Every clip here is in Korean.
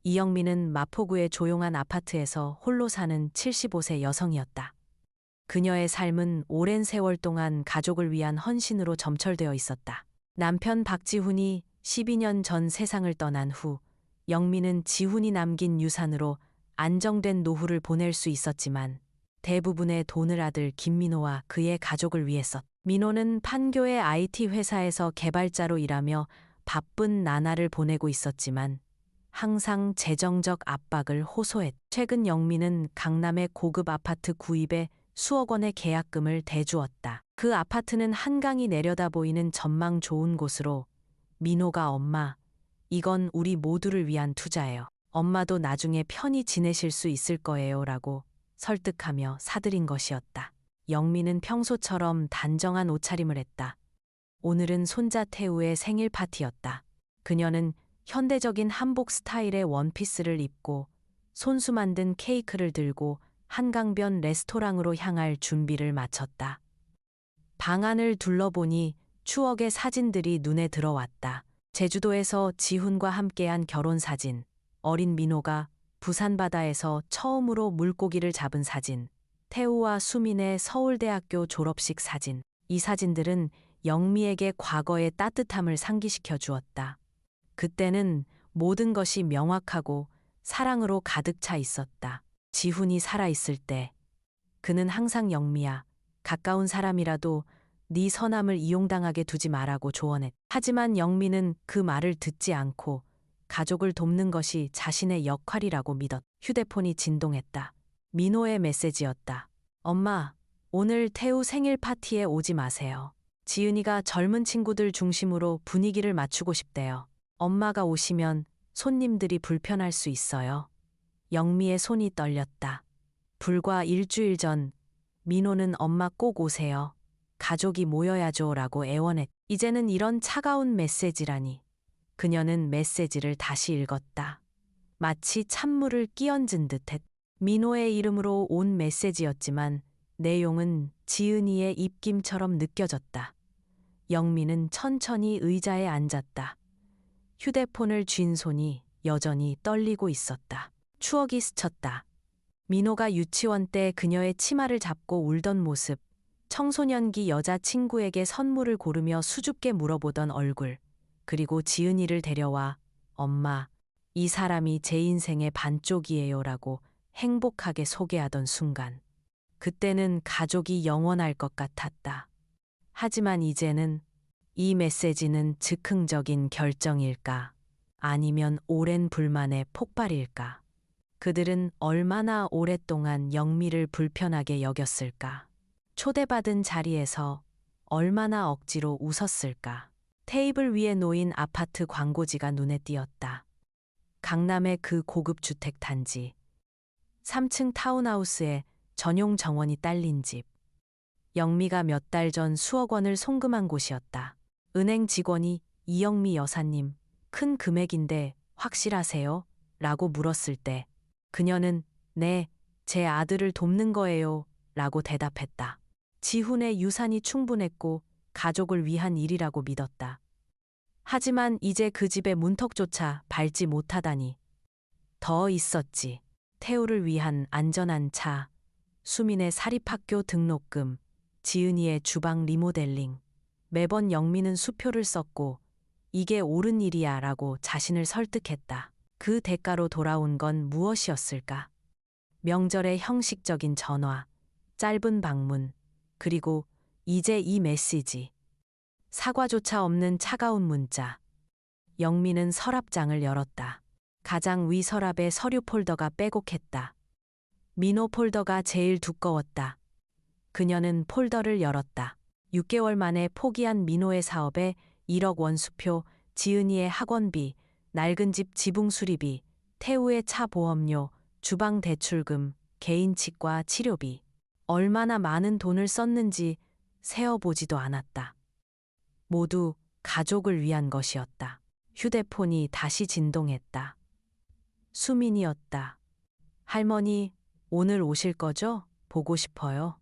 이영미는 마포구의 조용한 아파트에서 홀로 사는 75세 여성이었다. 그녀의 삶은 오랜 세월 동안 가족을 위한 헌신으로 점철되어 있었다. 남편 박지훈이 12년 전 세상을 떠난 후 영미는 지훈이 남긴 유산으로 안정된 노후를 보낼 수 있었지만 대부분의 돈을 아들 김민호와 그의 가족을 위해 썼다. 민호는 판교의 IT 회사에서 개발자로 일하며 바쁜 나날을 보내고 있었지만 항상 재정적 압박을 호소했다. 최근 영미는 강남의 고급 아파트 구입에 수억 원의 계약금을 대주었다. 그 아파트는 한강이 내려다 보이는 전망 좋은 곳으로 민호가 엄마, 이건 우리 모두를 위한 투자예요. 엄마도 나중에 편히 지내실 수 있을 거예요 라고 설득하며 사들인 것이었다. 영미는 평소처럼 단정한 옷차림을 했다. 오늘은 손자 태우의 생일 파티였다. 그녀는 현대적인 한복 스타일의 원피스를 입고 손수 만든 케이크를 들고 한강변 레스토랑으로 향할 준비를 마쳤다. 방 안을 둘러보니 추억의 사진들이 눈에 들어왔다. 제주도에서 지훈과 함께한 결혼 사진, 어린 민호가 부산 바다에서 처음으로 물고기를 잡은 사진, 태우와 수민의 서울대학교 졸업식 사진. 이 사진들은 영미에게 과거의 따뜻함을 상기시켜 주었다. 그때는 모든 것이 명확하고 사랑으로 가득 차 있었다. 지훈이 살아있을 때 그는 항상 영미야, 가까운 사람이라도 네 선함을 이용당하게 두지 말라고 조언했다. 하지만 영미는 그 말을 듣지 않고 가족을 돕는 것이 자신의 역할이라고 믿었다. 휴대폰이 진동했다. 민호의 메시지였다. 엄마, 오늘 태우 생일 파티에 오지 마세요. 지은이가 젊은 친구들 중심으로 분위기를 맞추고 싶대요. 엄마가 오시면 손님들이 불편할 수 있어요. 영미의 손이 떨렸다. 불과 일주일 전 민호는 엄마 꼭 오세요. 가족이 모여야죠 라고 애원했다. 이제는 이런 차가운 메시지라니. 그녀는 메시지를 다시 읽었다. 마치 찬물을 끼얹은 듯했다. 민호의 이름으로 온 메시지였지만 내용은 지은이의 입김처럼 느껴졌다. 영미는 천천히 의자에 앉았다. 휴대폰을 쥔 손이 여전히 떨리고 있었다. 추억이 스쳤다. 민호가 유치원 때 그녀의 치마를 잡고 울던 모습, 청소년기 여자친구에게 선물을 고르며 수줍게 물어보던 얼굴, 그리고 지은이를 데려와 엄마, 이 사람이 제 인생의 반쪽이에요 라고 행복하게 소개하던 순간. 그때는 가족이 영원할 것 같았다. 하지만 이제는 이 메시지는 즉흥적인 결정일까? 아니면 오랜 불만의 폭발일까? 그들은 얼마나 오랫동안 영미를 불편하게 여겼을까? 초대받은 자리에서 얼마나 억지로 웃었을까? 테이블 위에 놓인 아파트 광고지가 눈에 띄었다. 강남의 그 고급 주택 단지. 3층 타운하우스에 전용 정원이 딸린 집. 영미가 몇 달 전 수억 원을 송금한 곳이었다. 은행 직원이 이영미 여사님, 큰 금액인데 확실하세요? 라고 물었을 때 그녀는 네, 제 아들을 돕는 거예요 라고 대답했다. 지훈의 유산이 충분했고 가족을 위한 일이라고 믿었다. 하지만 이제 그 집의 문턱조차 밟지 못하다니. 더 있었지. 태우를 위한 안전한 차, 수민의 사립학교 등록금, 지은이의 주방 리모델링. 매번 영미는 수표를 썼고 이게 옳은 일이야 라고 자신을 설득했다. 그 대가로 돌아온 건 무엇이었을까? 명절의 형식적인 전화, 짧은 방문, 그리고 이제 이 메시지. 사과조차 없는 차가운 문자. 영미는 서랍장을 열었다. 가장 위 서랍에 서류 폴더가 빼곡했다. 민호 폴더가 제일 두꺼웠다. 그녀는 폴더를 열었다. 6개월 만에 포기한 민호의 사업에 1억 원 수표, 지은이의 학원비, 낡은 집 지붕 수리비, 태우의 차 보험료, 주방 대출금, 개인 치과 치료비. 얼마나 많은 돈을 썼는지 세어보지도 않았다. 모두 가족을 위한 것이었다. 휴대폰이 다시 진동했다. 수민이었다. 할머니, 오늘 오실 거죠? 보고 싶어요.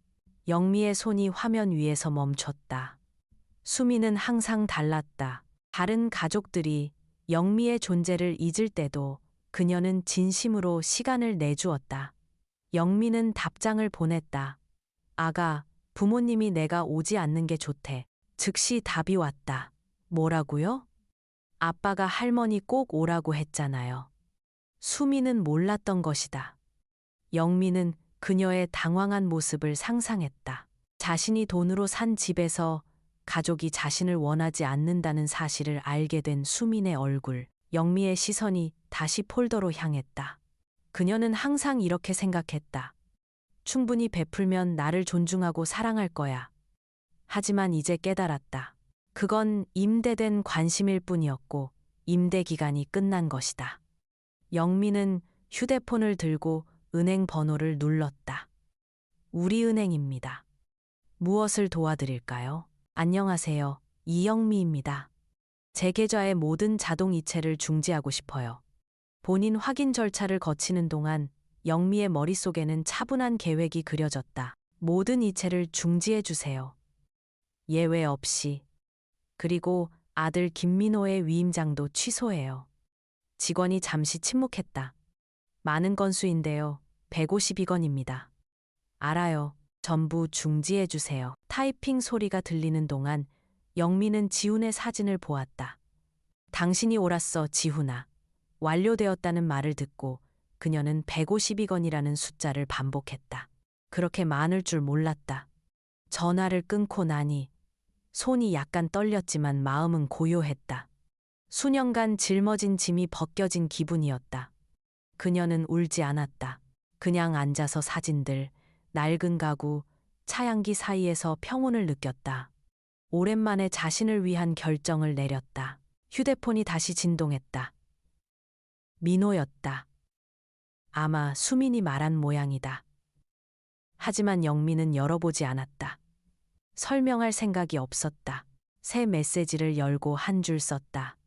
영미의 손이 화면 위에서 멈췄다. 수민은 항상 달랐다. 다른 가족들이 영미의 존재를 잊을 때도 그녀는 진심으로 시간을 내주었다. 영미는 답장을 보냈다. 아가, 부모님이 내가 오지 않는 게 좋대. 즉시 답이 왔다. 뭐라고요? 아빠가 할머니 꼭 오라고 했잖아요. 수미는 몰랐던 것이다. 영미는 그녀의 당황한 모습을 상상했다. 자신이 돈으로 산 집에서 가족이 자신을 원하지 않는다는 사실을 알게 된 수민의 얼굴, 영미의 시선이 다시 폴더로 향했다. 그녀는 항상 이렇게 생각했다. 충분히 베풀면 나를 존중하고 사랑할 거야. 하지만 이제 깨달았다. 그건 임대된 관심일 뿐이었고 임대 기간이 끝난 것이다. 영미는 휴대폰을 들고 은행 번호를 눌렀다. 우리은행입니다. 무엇을 도와드릴까요? 안녕하세요. 이영미입니다. 제 계좌의 모든 자동 이체를 중지하고 싶어요. 본인 확인 절차를 거치는 동안 영미의 머릿속에는 차분한 계획이 그려졌다. 모든 이체를 중지해 주세요. 예외 없이. 그리고 아들 김민호의 위임장도 취소해요. 직원이 잠시 침묵했다. 많은 건수인데요. 152건입니다. 알아요. 전부 중지해 주세요. 타이핑 소리가 들리는 동안 영미는 지훈의 사진을 보았다. 당신이 옳았어, 지훈아. 완료되었다는 말을 듣고 그녀는 152건이라는 숫자를 반복했다. 그렇게 많을 줄 몰랐다. 전화를 끊고 나니 손이 약간 떨렸지만 마음은 고요했다. 수년간 짊어진 짐이 벗겨진 기분이었다. 그녀는 울지 않았다. 그냥 앉아서 사진들, 낡은 가구, 차양기 사이에서 평온을 느꼈다. 오랜만에 자신을 위한 결정을 내렸다. 휴대폰이 다시 진동했다. 민호였다. 아마 수민이 말한 모양이다. 하지만 영미는 열어보지 않았다. 설명할 생각이 없었다. 새 메시지를 열고 한 줄 썼다.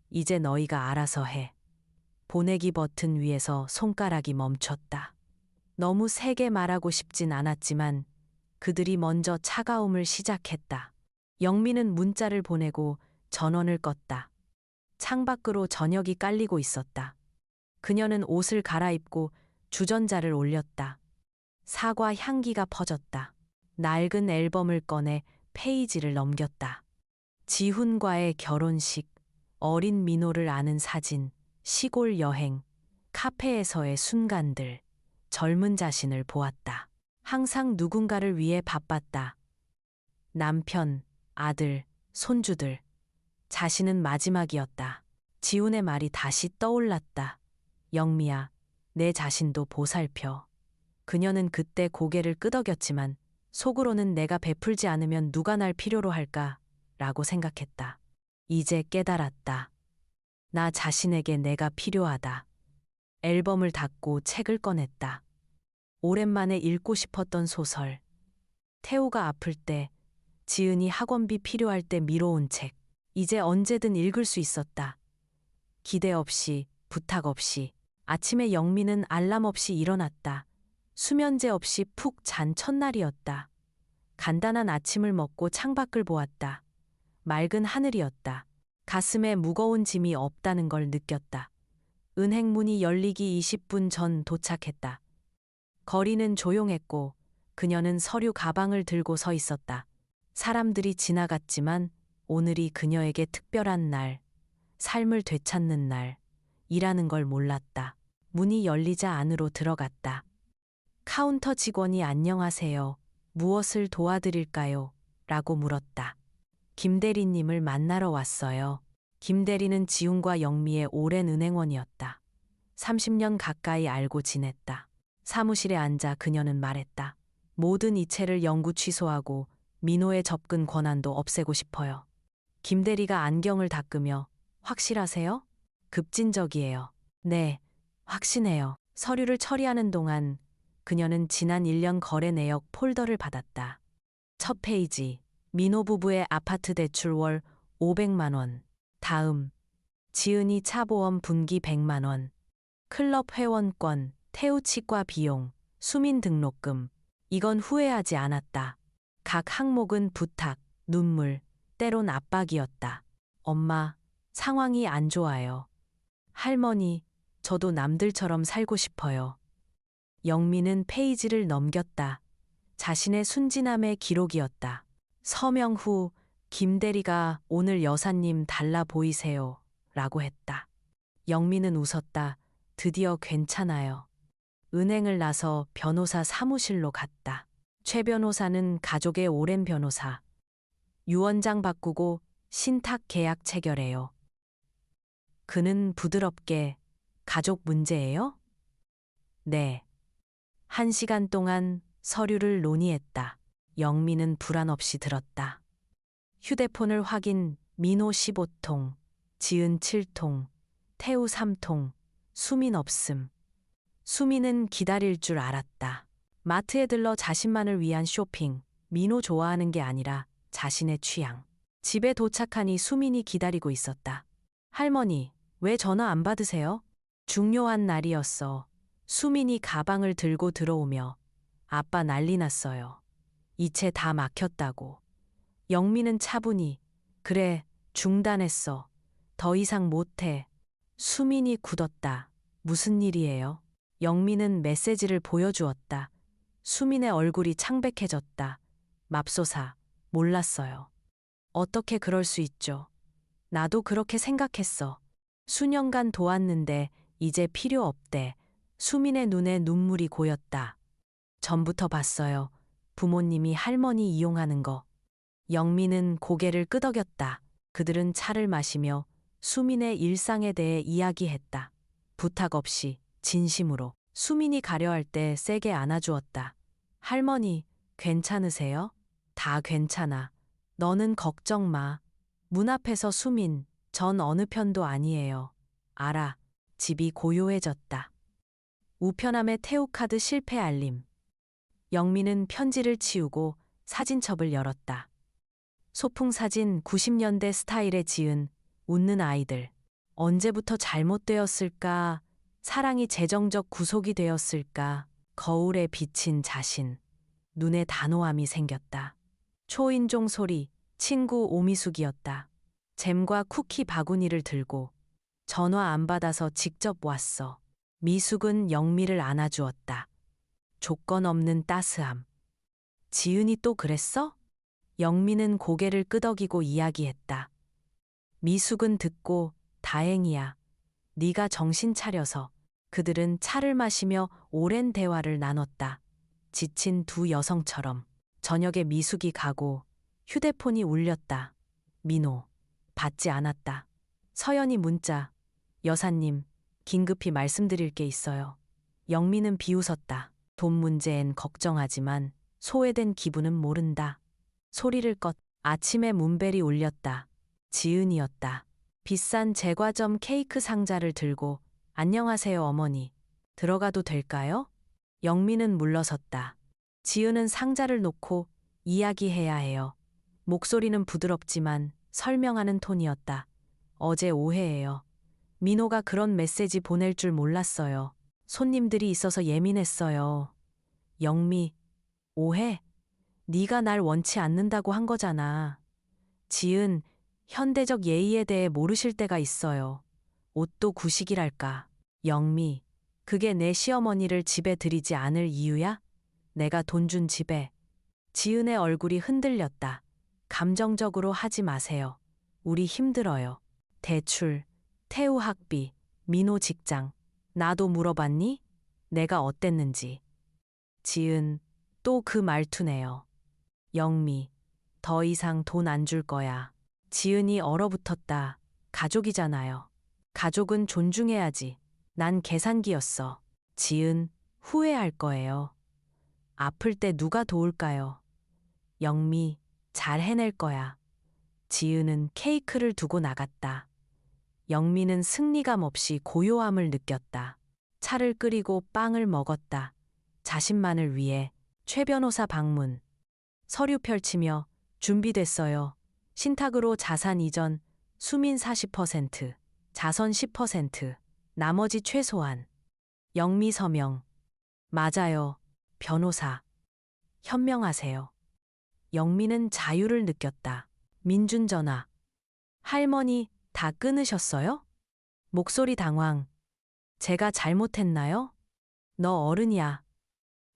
이제 너희가 알아서 해. 보내기 버튼 위에서 손가락이 멈췄다. 너무 세게 말하고 싶진 않았지만 그들이 먼저 차가움을 시작했다. 영미는 문자를 보내고 전원을 껐다. 창밖으로 저녁이 깔리고 있었다. 그녀는 옷을 갈아입고 주전자를 올렸다. 사과 향기가 퍼졌다. 낡은 앨범을 꺼내 페이지를 넘겼다. 지훈과의 결혼식, 어린 민호를 아는 사진, 시골 여행, 카페에서의 순간들, 젊은 자신을 보았다. 항상 누군가를 위해 바빴다. 남편, 아들, 손주들. 자신은 마지막이었다. 지훈의 말이 다시 떠올랐다. 영미야, 내 자신도 보살펴. 그녀는 그때 고개를 끄덕였지만 속으로는 내가 베풀지 않으면 누가 날 필요로 할까? 라고 생각했다. 이제 깨달았다. 나 자신에게 내가 필요하다. 앨범을 닫고 책을 꺼냈다. 오랜만에 읽고 싶었던 소설. 태우가 아플 때, 지은이 학원비 필요할 때 미뤄온 책. 이제 언제든 읽을 수 있었다. 기대 없이, 부탁 없이. 아침에 영미는 알람 없이 일어났다. 수면제 없이 푹 잔 첫날이었다. 간단한 아침을 먹고 창밖을 보았다. 맑은 하늘이었다. 가슴에 무거운 짐이 없다는 걸 느꼈다. 은행 문이 열리기 20분 전 도착했다. 거리는 조용했고 그녀는 서류 가방을 들고 서 있었다. 사람들이 지나갔지만 오늘이 그녀에게 특별한 날, 삶을 되찾는 날, 이라는 걸 몰랐다. 문이 열리자 안으로 들어갔다. 카운터 직원이 안녕하세요. 무엇을 도와드릴까요? 라고 물었다. 김 대리님을 만나러 왔어요. 김 대리는 지훈과 영미의 오랜 은행원이었다. 30년 가까이 알고 지냈다. 사무실에 앉아 그녀는 말했다. 모든 이체를 영구 취소하고 민호의 접근 권한도 없애고 싶어요. 김 대리가 안경을 닦으며 확실하세요? 급진적이에요. 네, 확신해요. 서류를 처리하는 동안 그녀는 지난 1년 거래 내역 폴더를 받았다. 첫 페이지, 민호 부부의 아파트 대출 월 500만 원. 다음, 지은이 차보험 분기 100만 원. 클럽 회원권, 태우 치과 비용, 수민 등록금. 이건 후회하지 않았다. 각 항목은 부탁, 눈물, 때론 압박이었다. 엄마, 상황이 안 좋아요. 할머니, 저도 남들처럼 살고 싶어요. 영미는 페이지를 넘겼다. 자신의 순진함의 기록이었다. 서명 후 김 대리가 오늘 여사님 달라 보이세요. 라고 했다. 영미는 웃었다. 드디어 괜찮아요. 은행을 나서 변호사 사무실로 갔다. 최 변호사는 가족의 오랜 변호사. 유언장 바꾸고 신탁 계약 체결해요. 그는 부드럽게 가족 문제예요? 네. 1시간 동안 서류를 논의했다. 영미는 불안 없이 들었다. 휴대폰을 확인, 민호 15통, 지은 7통, 태우 3통, 수민 없음. 수민은 기다릴 줄 알았다. 마트에 들러 자신만을 위한 쇼핑, 민호 좋아하는 게 아니라 자신의 취향. 집에 도착하니 수민이 기다리고 있었다. 할머니, 왜 전화 안 받으세요? 중요한 날이었어. 수민이 가방을 들고 들어오며 아빠 난리 났어요. 이체 다 막혔다고. 영미는 차분히 그래, 중단했어. 더 이상 못해. 수민이 굳었다. 무슨 일이에요? 영미는 메시지를 보여주었다. 수민의 얼굴이 창백해졌다. 맙소사, 몰랐어요. 어떻게 그럴 수 있죠? 나도 그렇게 생각했어. 수년간 도왔는데 이제 필요 없대. 수민의 눈에 눈물이 고였다. 전부터 봤어요. 부모님이 할머니 이용하는 거. 영미는 고개를 끄덕였다. 그들은 차를 마시며 수민의 일상에 대해 이야기했다. 부탁 없이, 진심으로. 수민이 가려할 때 세게 안아주었다. 할머니, 괜찮으세요? 다 괜찮아. 너는 걱정 마. 문 앞에서 수민, 전 어느 편도 아니에요. 알아. 집이 고요해졌다. 우편함에 태우카드 실패 알림. 영미는 편지를 치우고 사진첩을 열었다. 소풍 사진 90년대 스타일의 지은, 웃는 아이들. 언제부터 잘못되었을까? 사랑이 재정적 구속이 되었을까? 거울에 비친 자신. 눈에 단호함이 생겼다. 초인종 소리, 친구 오미숙이었다. 잼과 쿠키 바구니를 들고 전화 안 받아서 직접 왔어. 미숙은 영미를 안아주었다. 조건 없는 따스함. 지은이 또 그랬어? 영미는 고개를 끄덕이고 이야기했다. 미숙은 듣고 다행이야. 네가 정신 차려서. 그들은 차를 마시며 오랜 대화를 나눴다. 지친 두 여성처럼. 저녁에 미숙이 가고 휴대폰이 울렸다. 민호. 받지 않았다. 서연이 문자. 여사님, 긴급히 말씀드릴 게 있어요. 영미는 비웃었다. 돈 문제엔 걱정하지만 소외된 기분은 모른다. 소리를 껐. 아침에 문벨이 울렸다. 지은이었다. 비싼 제과점 케이크 상자를 들고 안녕하세요 어머니. 들어가도 될까요? 영미는 물러섰다. 지은은 상자를 놓고 이야기해야 해요. 목소리는 부드럽지만 설명하는 톤이었다. 어제 오해예요. 민호가 그런 메시지 보낼 줄 몰랐어요. 손님들이 있어서 예민했어요. 영미, 오해? 네가 날 원치 않는다고 한 거잖아. 지은, 현대적 예의에 대해 모르실 때가 있어요. 옷도 구식이랄까. 영미, 그게 내 시어머니를 집에 들이지 않을 이유야? 내가 돈 준 집에. 지은의 얼굴이 흔들렸다. 감정적으로 하지 마세요. 우리 힘들어요. 대출, 태우 학비, 민호 직장. 나도 물어봤니? 내가 어땠는지. 지은, 또 그 말투네요. 영미, 더 이상 돈 안 줄 거야. 지은이 얼어붙었다. 가족이잖아요. 가족은 존중해야지. 난 계산기였어. 지은, 후회할 거예요. 아플 때 누가 도울까요? 영미, 잘 해낼 거야. 지은은 케이크를 두고 나갔다. 영미는 승리감 없이 고요함을 느꼈다. 차를 끓이고 빵을 먹었다. 자신만을 위해. 최 변호사 방문. 서류 펼치며 준비됐어요. 신탁으로 자산 이전, 수민 40%, 자선 10%, 나머지 최소한. 영미 서명. 맞아요. 변호사. 현명하세요. 영미는 자유를 느꼈다. 민준 전화. 할머니, 다 끊으셨어요? 목소리 당황. 제가 잘못했나요? 너 어른이야.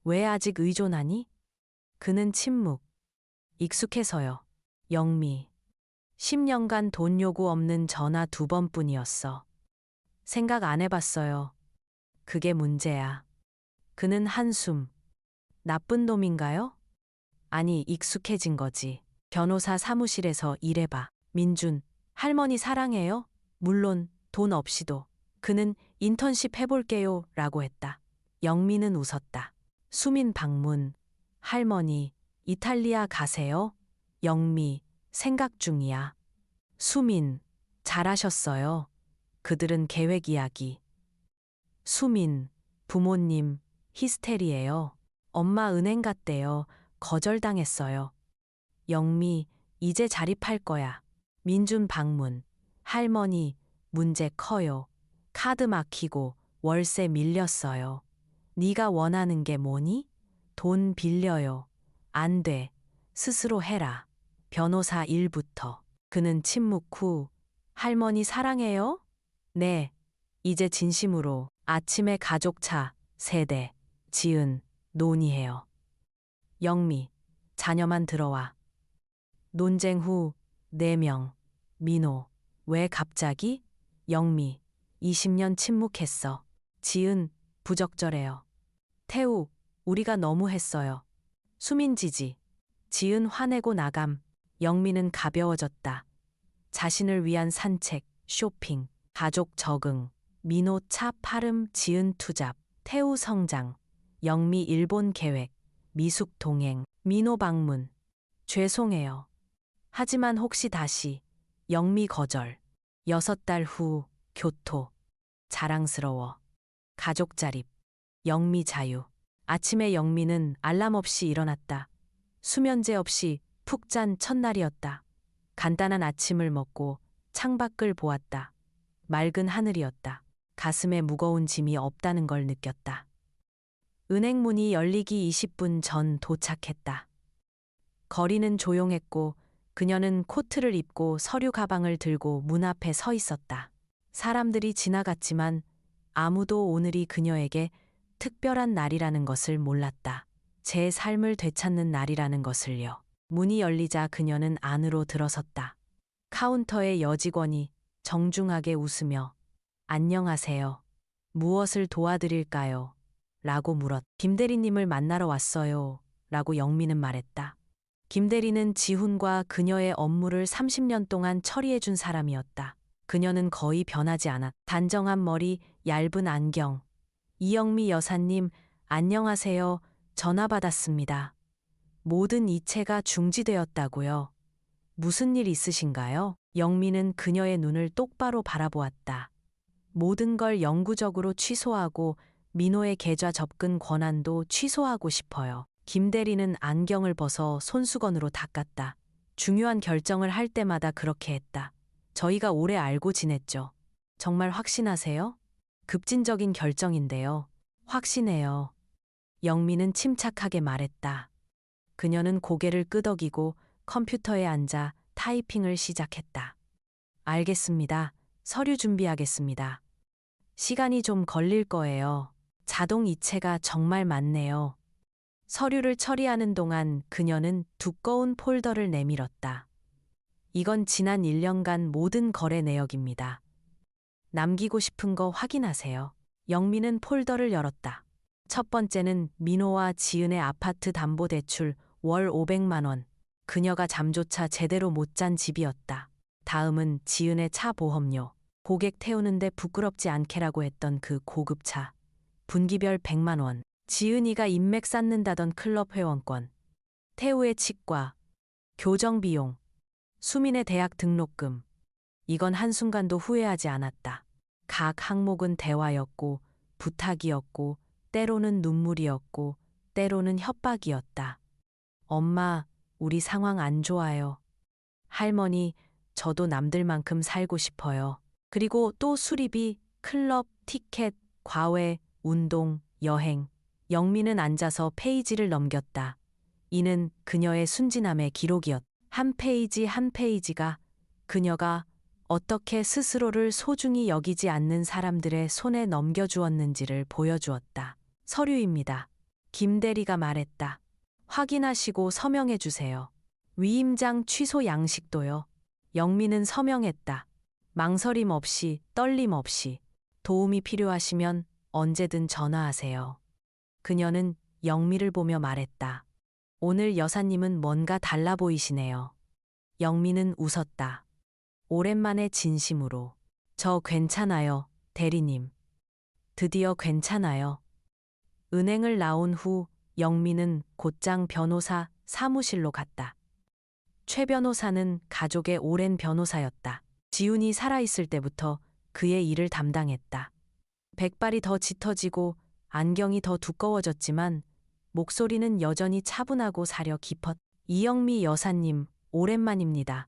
왜 아직 의존하니? 그는 침묵. 익숙해서요. 영미. 10년간 돈 요구 없는 전화 2번뿐이었어. 생각 안 해봤어요. 그게 문제야. 그는 한숨. 나쁜 놈인가요? 아니, 익숙해진 거지. 변호사 사무실에서 일해봐. 민준, 할머니 사랑해요? 물론, 돈 없이도. 그는 인턴십 해볼게요. 라고 했다. 영미는 웃었다. 수민 방문. 할머니, 이탈리아 가세요? 영미, 생각 중이야. 수민, 잘하셨어요. 그들은 계획 이야기. 수민, 부모님, 히스테리예요. 엄마 은행 갔대요. 거절당했어요. 영미, 이제 자립할 거야. 민준 방문. 할머니, 문제 커요. 카드 막히고 월세 밀렸어요. 네가 원하는 게 뭐니? 돈 빌려요. 안 돼. 스스로 해라. 변호사 일부터. 그는 침묵 후, 할머니 사랑해요? 네. 이제 진심으로. 아침에 가족차, 세대, 지은, 논의해요. 영미, 자녀만 들어와. 논쟁 후, 4명. 민호, 왜 갑자기? 영미, 20년 침묵했어. 지은, 부적절해요. 태우, 우리가 너무 했어요. 수민 지지. 지은 화내고 나감. 영미는 가벼워졌다. 자신을 위한 산책, 쇼핑, 가족 적응, 민호 차 파름, 지은 투잡, 태우 성장, 영미 일본 계획, 미숙 동행, 민호 방문. 죄송해요. 하지만 혹시 다시. 영미 거절. 6달 후, 교토. 자랑스러워. 가족 자립. 영미 자유. 아침에 영미는 알람 없이 일어났다. 수면제 없이 푹 잔 첫날이었다. 간단한 아침을 먹고 창밖을 보았다. 맑은 하늘이었다. 가슴에 무거운 짐이 없다는 걸 느꼈다. 은행 문이 열리기 20분 전 도착했다. 거리는 조용했고 그녀는 코트를 입고 서류 가방을 들고 문 앞에 서 있었다. 사람들이 지나갔지만 아무도 오늘이 그녀에게 특별한 날이라는 것을 몰랐다. 제 삶을 되찾는 날이라는 것을요. 문이 열리자 그녀는 안으로 들어섰다. 카운터의 여직원이 정중하게 웃으며 안녕하세요. 무엇을 도와드릴까요? 라고 물었. 김대리님을 만나러 왔어요. 라고 영미는 말했다. 김대리는 지훈과 그녀의 업무를 30년 동안 처리해준 사람이었다. 그녀는 거의 변하지 않았. 단정한 머리, 얇은 안경. 이영미 여사님, 안녕하세요. 전화 받았습니다. 모든 이체가 중지되었다고요. 무슨 일 있으신가요? 영미는 그녀의 눈을 똑바로 바라보았다. 모든 걸 영구적으로 취소하고 민호의 계좌 접근 권한도 취소하고 싶어요. 김 대리는 안경을 벗어 손수건으로 닦았다. 중요한 결정을 할 때마다 그렇게 했다. 저희가 오래 알고 지냈죠. 정말 확신하세요? 급진적인 결정인데요. 확신해요. 영미는 침착하게 말했다. 그녀는 고개를 끄덕이고 컴퓨터에 앉아 타이핑을 시작했다. 알겠습니다. 서류 준비하겠습니다. 시간이 좀 걸릴 거예요. 자동 이체가 정말 많네요. 서류를 처리하는 동안 그녀는 두꺼운 폴더를 내밀었다. 이건 지난 1년간 모든 거래 내역입니다. 남기고 싶은 거 확인하세요. 영미는 폴더를 열었다. 첫 번째는 민호와 지은의 아파트 담보대출 월 500만 원. 그녀가 잠조차 제대로 못 잔 집이었다. 다음은 지은의 차 보험료. 고객 태우는데 부끄럽지 않게라고 했던 그 고급 차. 분기별 100만 원. 지은이가 인맥 쌓는다던 클럽 회원권. 태우의 치과. 교정비용. 수민의 대학 등록금. 이건 한순간도 후회하지 않았다. 각 항목은 대화였고 부탁이었고 때로는 눈물이었고 때로는 협박이었다. 엄마, 우리 상황 안 좋아요. 할머니, 저도 남들만큼 살고 싶어요. 그리고 또 수리비, 클럽, 티켓, 과외, 운동, 여행. 영미는 앉아서 페이지를 넘겼다. 이는 그녀의 순진함의 기록이었다. 한 페이지 한 페이지가 그녀가 어떻게 스스로를 소중히 여기지 않는 사람들의 손에 넘겨주었는지를 보여주었다. 서류입니다. 김 대리가 말했다. 확인하시고 서명해 주세요. 위임장 취소 양식도요. 영민은 서명했다. 망설임 없이, 떨림 없이. 도움이 필요하시면 언제든 전화하세요. 그녀는 영미를 보며 말했다. 오늘 여사님은 뭔가 달라 보이시네요. 영미는 웃었다. 오랜만에 진심으로. 저 괜찮아요, 대리님. 드디어 괜찮아요. 은행을 나온 후 영미는 곧장 변호사 사무실로 갔다. 최 변호사는 가족의 오랜 변호사였다. 지훈이 살아있을 때부터 그의 일을 담당했다. 백발이 더 짙어지고 안경이 더 두꺼워졌지만 목소리는 여전히 차분하고 사려 깊었다. 이영미 여사님, 오랜만입니다.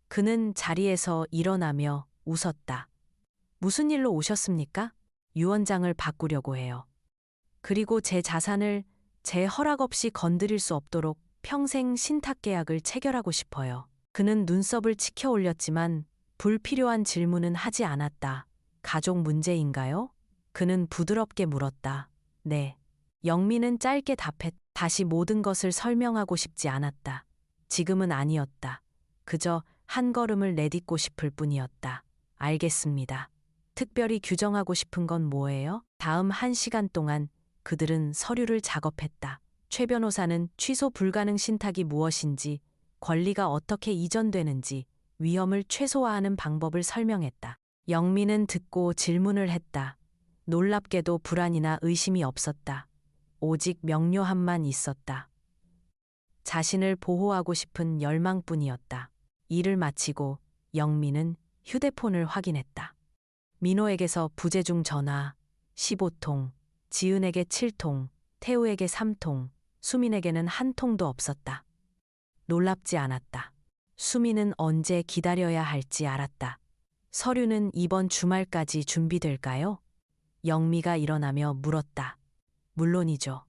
그는 자리에서 일어나며 웃었다. 무슨 일로 오셨습니까? 유언장을 바꾸려고 해요. 그리고 제 자산을 제 허락 없이 건드릴 수 없도록 평생 신탁계약을 체결하고 싶어요. 그는 눈썹을 치켜 올렸지만 불필요한 질문은 하지 않았다. 가족 문제인가요? 그는 부드럽게 물었다. 네. 영미는 짧게 답했다. 다시 모든 것을 설명하고 싶지 않았다. 지금은 아니었다. 그저 한 걸음을 내딛고 싶을 뿐이었다. 알겠습니다. 특별히 규정하고 싶은 건 뭐예요? 다음 1시간 동안 그들은 서류를 작업했다. 최 변호사는 취소 불가능 신탁이 무엇인지, 권리가 어떻게 이전되는지, 위험을 최소화하는 방법을 설명했다. 영미는 듣고 질문을 했다. 놀랍게도 불안이나 의심이 없었다. 오직 명료함만 있었다. 자신을 보호하고 싶은 열망뿐이었다. 일을 마치고 영미는 휴대폰을 확인했다. 민호에게서 부재중 전화 15통, 지은에게 7통, 태우에게 3통, 수민에게는 1통도 없었다. 놀랍지 않았다. 수민은 언제 기다려야 할지 알았다. 서류는 이번 주말까지 준비될까요? 영미가 일어나며 물었다. 물론이죠.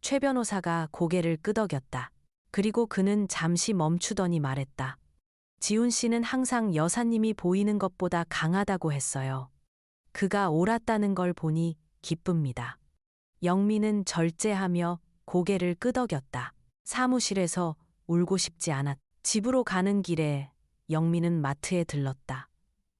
최 변호사가 고개를 끄덕였다. 그리고 그는 잠시 멈추더니 말했다. 지훈 씨는 항상 여사님이 보이는 것보다 강하다고 했어요. 그가 옳았다는 걸 보니 기쁩니다. 영미는 절제하며 고개를 끄덕였다. 사무실에서 울고 싶지 않았다. 집으로 가는 길에 영미는 마트에 들렀다.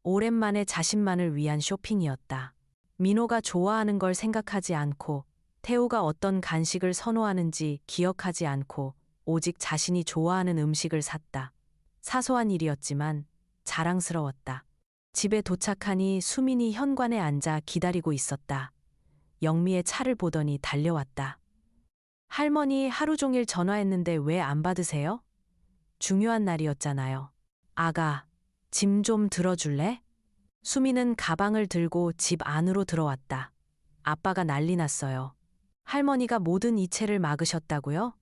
오랜만에 자신만을 위한 쇼핑이었다. 민호가 좋아하는 걸 생각하지 않고 태우가 어떤 간식을 선호하는지 기억하지 않고 오직 자신이 좋아하는 음식을 샀다. 사소한 일이었지만 자랑스러웠다. 집에 도착하니 수민이 현관에 앉아 기다리고 있었다. 영미의 차를 보더니 달려왔다. 할머니 하루 종일 전화했는데 왜 안 받으세요? 중요한 날이었잖아요. 아가, 짐 좀 들어줄래? 수민은 가방을 들고 집 안으로 들어왔다. 아빠가 난리 났어요. 할머니가 모든 이체를 막으셨다고요?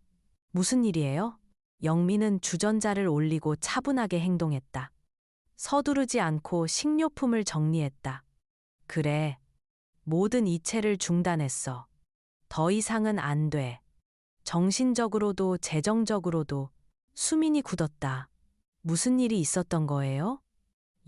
무슨 일이에요? 영미는 주전자를 올리고 차분하게 행동했다. 서두르지 않고 식료품을 정리했다. 그래, 모든 이체를 중단했어. 더 이상은 안 돼. 정신적으로도 재정적으로도. 수민이 굳었다. 무슨 일이 있었던 거예요?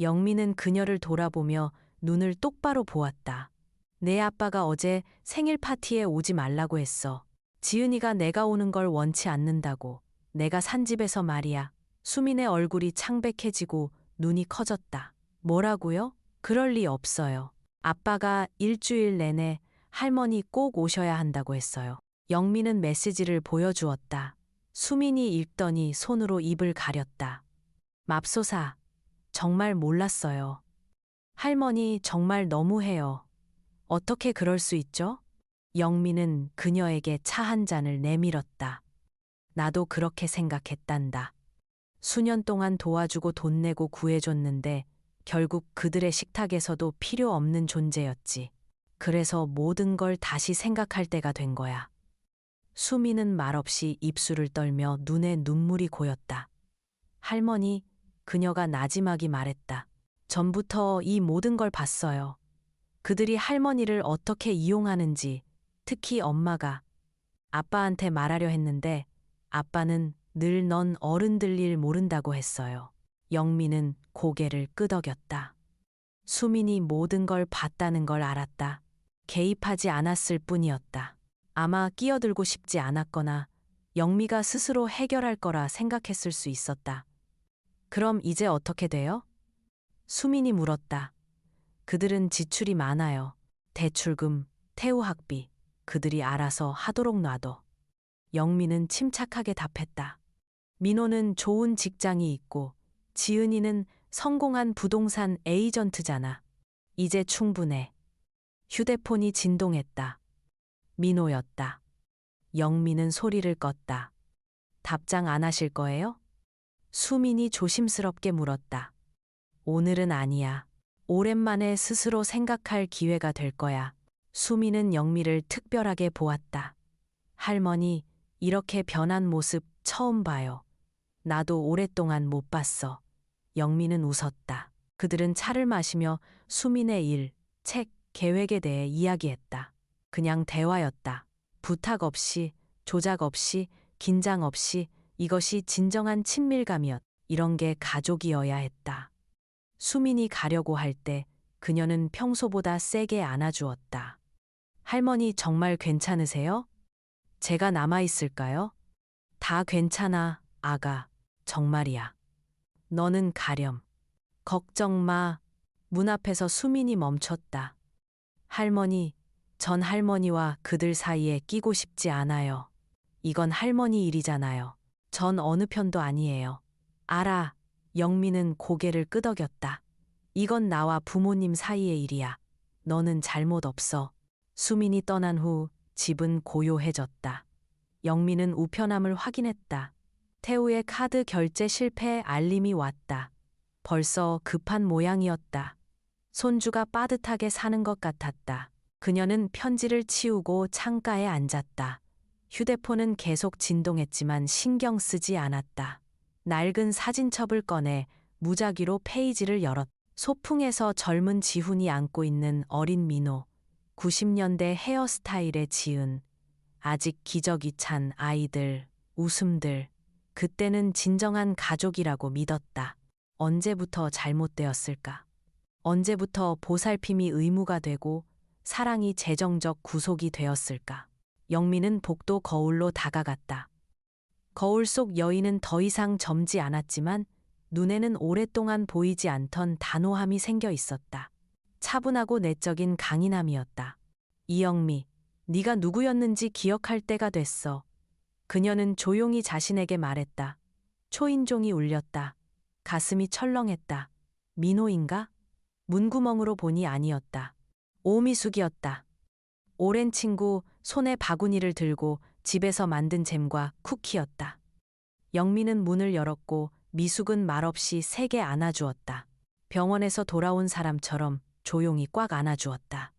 영미는 그녀를 돌아보며 눈을 똑바로 보았다. 내 아빠가 어제 생일 파티에 오지 말라고 했어. 지은이가 내가 오는 걸 원치 않는다고. 내가 산 집에서 말이야. 수민의 얼굴이 창백해지고 눈이 커졌다. 뭐라고요? 그럴 리 없어요. 아빠가 일주일 내내 할머니 꼭 오셔야 한다고 했어요. 영미는 메시지를 보여주었다. 수민이 읽더니 손으로 입을 가렸다. 맙소사, 정말 몰랐어요. 할머니 정말 너무해요. 어떻게 그럴 수 있죠? 영미는 그녀에게 차 한 잔을 내밀었다. 나도 그렇게 생각했단다. 수년 동안 도와주고 돈 내고 구해줬는데 결국 그들의 식탁에서도 필요 없는 존재였지. 그래서 모든 걸 다시 생각할 때가 된 거야. 수미는 말없이 입술을 떨며 눈에 눈물이 고였다. 할머니, 그녀가 나지막이 말했다. 전부터 이 모든 걸 봤어요. 그들이 할머니를 어떻게 이용하는지, 특히 엄마가. 아빠한테 말하려 했는데 아빠는 늘 넌 어른들 일 모른다고 했어요. 영미는 고개를 끄덕였다. 수민이 모든 걸 봤다는 걸 알았다. 개입하지 않았을 뿐이었다. 아마 끼어들고 싶지 않았거나 영미가 스스로 해결할 거라 생각했을 수 있었다. 그럼 이제 어떻게 돼요? 수민이 물었다. 그들은 지출이 많아요. 대출금, 태우 학비, 그들이 알아서 하도록 놔둬. 영미는 침착하게 답했다. 민호는 좋은 직장이 있고 지은이는 성공한 부동산 에이전트잖아. 이제 충분해. 휴대폰이 진동했다. 민호였다. 영미는 소리를 껐다. 답장 안 하실 거예요? 수민이 조심스럽게 물었다. 오늘은 아니야. 오랜만에 스스로 생각할 기회가 될 거야. 수민은 영미를 특별하게 보았다. 할머니, 이렇게 변한 모습 처음 봐요. 나도 오랫동안 못 봤어. 영미는 웃었다. 그들은 차를 마시며 수민의 일, 책, 계획에 대해 이야기했다. 그냥 대화였다. 부탁 없이, 조작 없이, 긴장 없이 이것이 진정한 친밀감이었다. 이런 게 가족이어야 했다. 수민이 가려고 할 때 그녀는 평소보다 세게 안아주었다. 할머니 정말 괜찮으세요? 제가 남아있을까요? 다 괜찮아, 아가. 정말이야. 너는 가렴. 걱정 마. 문 앞에서 수민이 멈췄다. 할머니, 전 할머니와 그들 사이에 끼고 싶지 않아요. 이건 할머니 일이잖아요. 전 어느 편도 아니에요. 알아. 영미는 고개를 끄덕였다. 이건 나와 부모님 사이의 일이야. 너는 잘못 없어. 수민이 떠난 후 집은 고요해졌다. 영미는 우편함을 확인했다. 태우의 카드 결제 실패 알림이 왔다. 벌써 급한 모양이었다. 손주가 빠듯하게 사는 것 같았다. 그녀는 편지를 치우고 창가에 앉았다. 휴대폰은 계속 진동했지만 신경 쓰지 않았다. 낡은 사진첩을 꺼내 무작위로 페이지를 열었다. 소풍에서 젊은 지훈이 안고 있는 어린 민호, 90년대 헤어스타일의 지은, 아직 기저귀 찬 아이들, 웃음들. 그때는 진정한 가족이라고 믿었다. 언제부터 잘못되었을까? 언제부터 보살핌이 의무가 되고 사랑이 재정적 구속이 되었을까? 영미는 복도 거울로 다가갔다. 거울 속 여인은 더 이상 젊지 않았지만 눈에는 오랫동안 보이지 않던 단호함이 생겨 있었다. 차분하고 내적인 강인함이었다. 이영미, 네가 누구였는지 기억할 때가 됐어. 그녀는 조용히 자신에게 말했다. 초인종이 울렸다. 가슴이 철렁했다. 민호인가? 문구멍으로 보니 아니었다. 오미숙이었다. 오랜 친구, 손에 바구니를 들고 집에서 만든 잼과 쿠키였다. 영미는 문을 열었고 미숙은 말없이 세게 안아주었다. 병원에서 돌아온 사람처럼 조용히 꽉 안아주었다.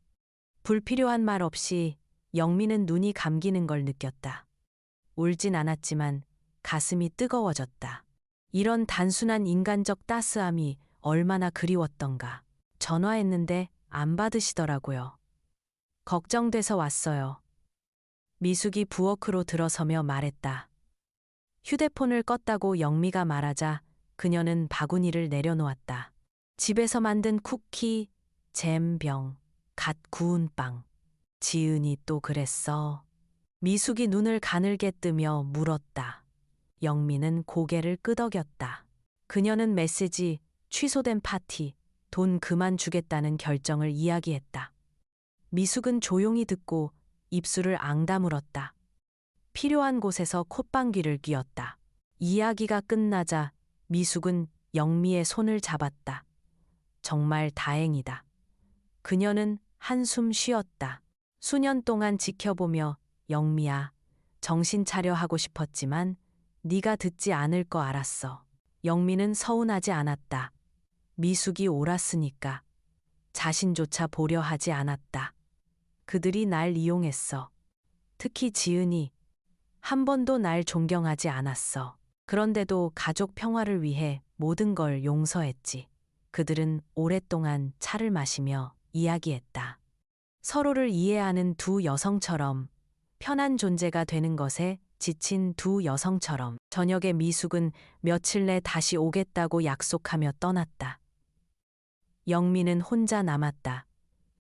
불필요한 말 없이 영미는 눈이 감기는 걸 느꼈다. 울진 않았지만 가슴이 뜨거워졌다. 이런 단순한 인간적 따스함이 얼마나 그리웠던가. 전화했는데 안 받으시더라고요. 걱정돼서 왔어요. 미숙이 부엌으로 들어서며 말했다. 휴대폰을 껐다고 영미가 말하자 그녀는 바구니를 내려놓았다. 집에서 만든 쿠키, 잼병, 갓 구운 빵. 지은이 또 그랬어. 미숙이 눈을 가늘게 뜨며 물었다. 영미는 고개를 끄덕였다. 그녀는 메시지, 취소된 파티, 돈 그만 주겠다는 결정을 이야기했다. 미숙은 조용히 듣고 입술을 앙다물었다. 필요한 곳에서 콧방귀를 뀌었다. 이야기가 끝나자 미숙은 영미의 손을 잡았다. 정말 다행이다. 그녀는 한숨 쉬었다. 수년 동안 지켜보며 영미야, 정신 차려 하고 싶었지만 네가 듣지 않을 거 알았어. 영미는 서운하지 않았다. 미숙이 옳았으니까. 자신조차 보려 하지 않았다. 그들이 날 이용했어. 특히 지은이 한 번도 날 존경하지 않았어. 그런데도 가족 평화를 위해 모든 걸 용서했지. 그들은 오랫동안 차를 마시며 이야기했다. 서로를 이해하는 두 여성처럼 편한 존재가 되는 것에 지친 두 여성처럼. 저녁에 미숙은 며칠 내 다시 오겠다고 약속하며 떠났다. 영미는 혼자 남았다.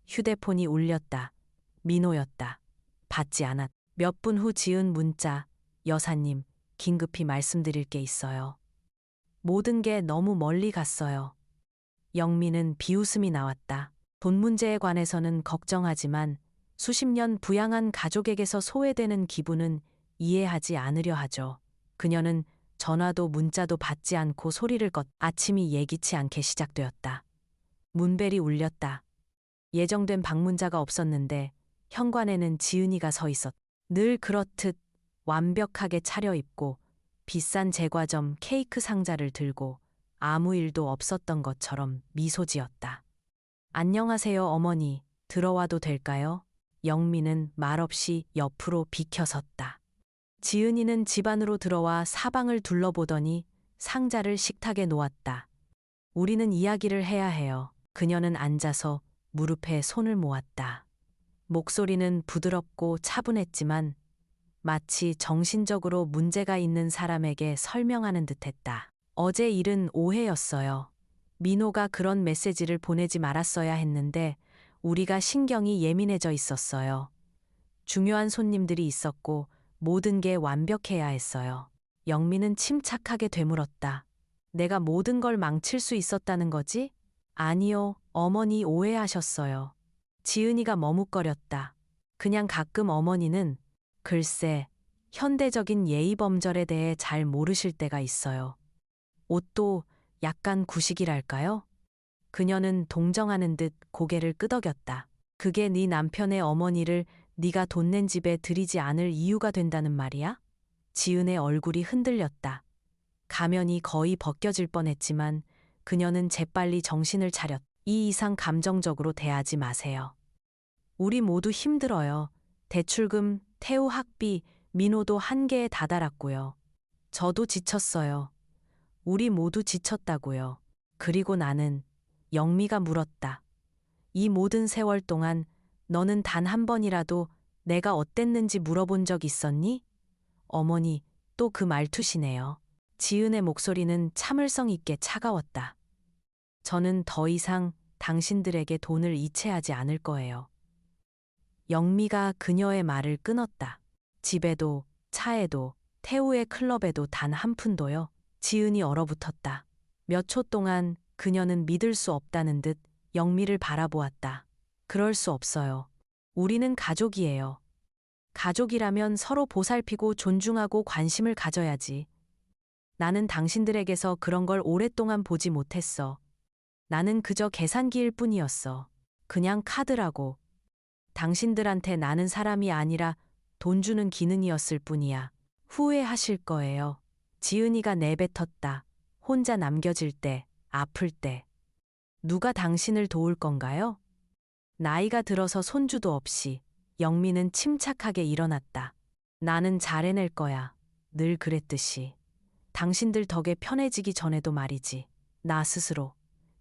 휴대폰이 울렸다. 민호였다. 받지 않았다. 몇 분 후 지은 문자. 여사님, 긴급히 말씀드릴 게 있어요. 모든 게 너무 멀리 갔어요. 영미는 비웃음이 나왔다. 돈 문제에 관해서는 걱정하지만 수십 년 부양한 가족에게서 소외되는 기분은 이해하지 않으려 하죠. 그녀는 전화도 문자도 받지 않고 소리를 껐. 아침이 예기치 않게 시작되었다. 문벨이 울렸다. 예정된 방문자가 없었는데 현관에는 지은이가 서 있었다. 늘 그렇듯 완벽하게 차려입고 비싼 제과점 케이크 상자를 들고 아무 일도 없었던 것처럼 미소 지었다. 안녕하세요, 어머니. 들어와도 될까요? 영미는 말없이 옆으로 비켜섰다. 지은이는 집 안으로 들어와 사방을 둘러보더니 상자를 식탁에 놓았다. 우리는 이야기를 해야 해요. 그녀는 앉아서 무릎에 손을 모았다. 목소리는 부드럽고 차분했지만 마치 정신적으로 문제가 있는 사람에게 설명하는 듯했다. 어제 일은 오해였어요. 민호가 그런 메시지를 보내지 말았어야 했는데 우리가 신경이 예민해져 있었어요. 중요한 손님들이 있었고 모든 게 완벽해야 했어요. 영미는 침착하게 되물었다. 내가 모든 걸 망칠 수 있었다는 거지? 아니요, 어머니 오해하셨어요. 지은이가 머뭇거렸다. 그냥 가끔 어머니는 글쎄, 현대적인 예의범절에 대해 잘 모르실 때가 있어요. 옷도 약간 구식이랄까요? 그녀는 동정하는 듯 고개를 끄덕였다. 그게 네 남편의 어머니를 네가 돈 낸 집에 들이지 않을 이유가 된다는 말이야? 지은의 얼굴이 흔들렸다. 가면이 거의 벗겨질 뻔했지만 그녀는 재빨리 정신을 차렸다. 이 이상 감정적으로 대하지 마세요. 우리 모두 힘들어요. 대출금, 태우 학비, 민호도 한계에 다다랐고요. 저도 지쳤어요. 우리 모두 지쳤다고요. 그리고 나는 영미가 물었다. 이 모든 세월 동안 너는 단 한 번이라도 내가 어땠는지 물어본 적 있었니? 어머니, 또 그 말투시네요. 지은의 목소리는 참을성 있게 차가웠다. 저는 더 이상 당신들에게 돈을 이체하지 않을 거예요. 영미가 그녀의 말을 끊었다. 집에도, 차에도, 태우의 클럽에도 단 한 푼도요. 지은이 얼어붙었다. 몇 초 동안 그녀는 믿을 수 없다는 듯 영미를 바라보았다. 그럴 수 없어요. 우리는 가족이에요. 가족이라면 서로 보살피고 존중하고 관심을 가져야지. 나는 당신들에게서 그런 걸 오랫동안 보지 못했어. 나는 그저 계산기일 뿐이었어. 그냥 카드라고. 당신들한테 나는 사람이 아니라 돈 주는 기능이었을 뿐이야. 후회하실 거예요. 지은이가 내뱉었다. 혼자 남겨질 때, 아플 때. 누가 당신을 도울 건가요? 나이가 들어서 손주도 없이 영미는 침착하게 일어났다. 나는 잘 해낼 거야. 늘 그랬듯이. 당신들 덕에 편해지기 전에도 말이지. 나 스스로.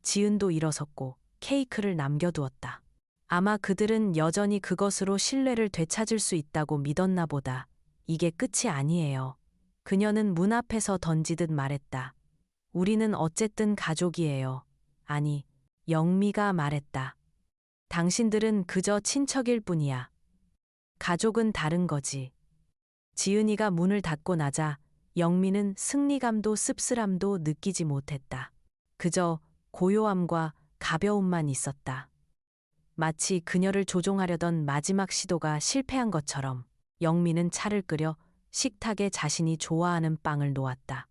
지은도 일어섰고 케이크를 남겨두었다. 아마 그들은 여전히 그것으로 신뢰를 되찾을 수 있다고 믿었나 보다. 이게 끝이 아니에요. 그녀는 문 앞에서 던지듯 말했다. 우리는 어쨌든 가족이에요. 아니, 영미가 말했다. 당신들은 그저 친척일 뿐이야. 가족은 다른 거지. 지은이가 문을 닫고 나자 영미는 승리감도 씁쓸함도 느끼지 못했다. 그저 고요함과 가벼움만 있었다. 마치 그녀를 조종하려던 마지막 시도가 실패한 것처럼 영미는 차를 끓여 식탁에 자신이 좋아하는 빵을 놓았다.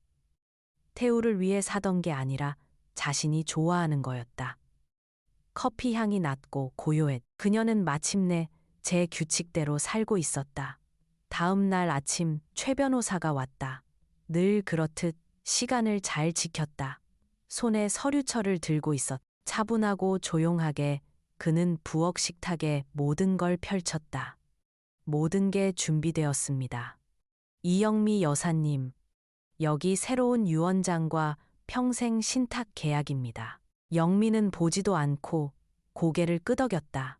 태우를 위해 사던 게 아니라 자신이 좋아하는 거였다. 커피 향이 낮고 고요했. 그녀는 마침내 제 규칙대로 살고 있었다. 다음 날 아침 최 변호사가 왔다. 늘 그렇듯 시간을 잘 지켰다. 손에 서류철을 들고 있었. 차분하고 조용하게 그는 부엌 식탁에 모든 걸 펼쳤다. 모든 게 준비되었습니다. 이영미 여사님, 여기 새로운 유언장과 평생 신탁 계약입니다. 영미는 보지도 않고 고개를 끄덕였다.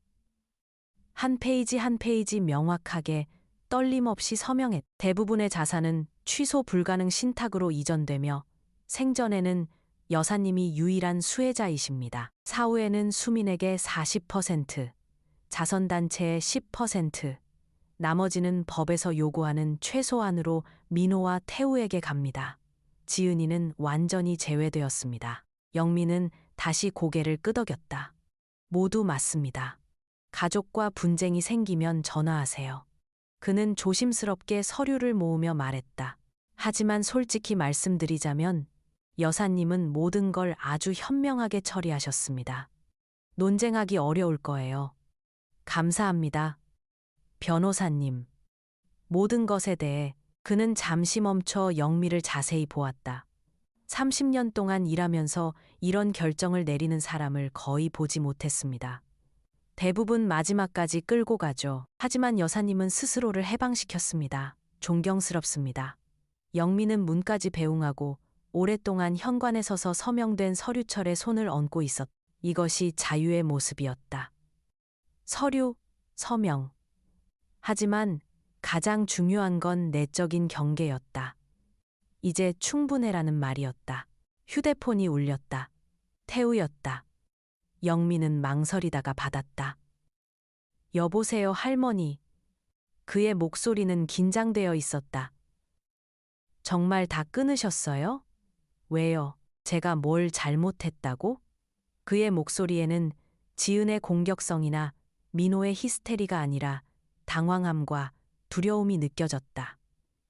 한 페이지 한 페이지 명확하게 떨림 없이 서명했. 대부분의 자산은 취소 불가능 신탁으로 이전되며 생전에는 여사님이 유일한 수혜자이십니다. 사후에는 수민에게 40%, 자선단체에 10%, 나머지는 법에서 요구하는 최소한으로 민호와 태우에게 갑니다. 지은이는 완전히 제외되었습니다. 영미는 다시 고개를 끄덕였다. 모두 맞습니다. 가족과 분쟁이 생기면 전화하세요. 그는 조심스럽게 서류를 모으며 말했다. 하지만 솔직히 말씀드리자면 여사님은 모든 걸 아주 현명하게 처리하셨습니다. 논쟁하기 어려울 거예요. 감사합니다. 변호사님. 모든 것에 대해 그는 잠시 멈춰 영미를 자세히 보았다. 30년 동안 일하면서 이런 결정을 내리는 사람을 거의 보지 못했습니다. 대부분 마지막까지 끌고 가죠. 하지만 여사님은 스스로를 해방시켰습니다. 존경스럽습니다. 영미는 문까지 배웅하고 오랫동안 현관에 서서 서명된 서류철에 손을 얹고 있었다. 이것이 자유의 모습이었다. 서류, 서명. 하지만 가장 중요한 건 내적인 경계였다. 이제 충분해라는 말이었다. 휴대폰이 울렸다. 태우였다. 영미는 망설이다가 받았다. 여보세요, 할머니. 그의 목소리는 긴장되어 있었다. 정말 다 끊으셨어요? 왜요? 제가 뭘 잘못했다고? 그의 목소리에는 지은의 공격성이나 민호의 히스테리가 아니라 당황함과 두려움이 느껴졌다.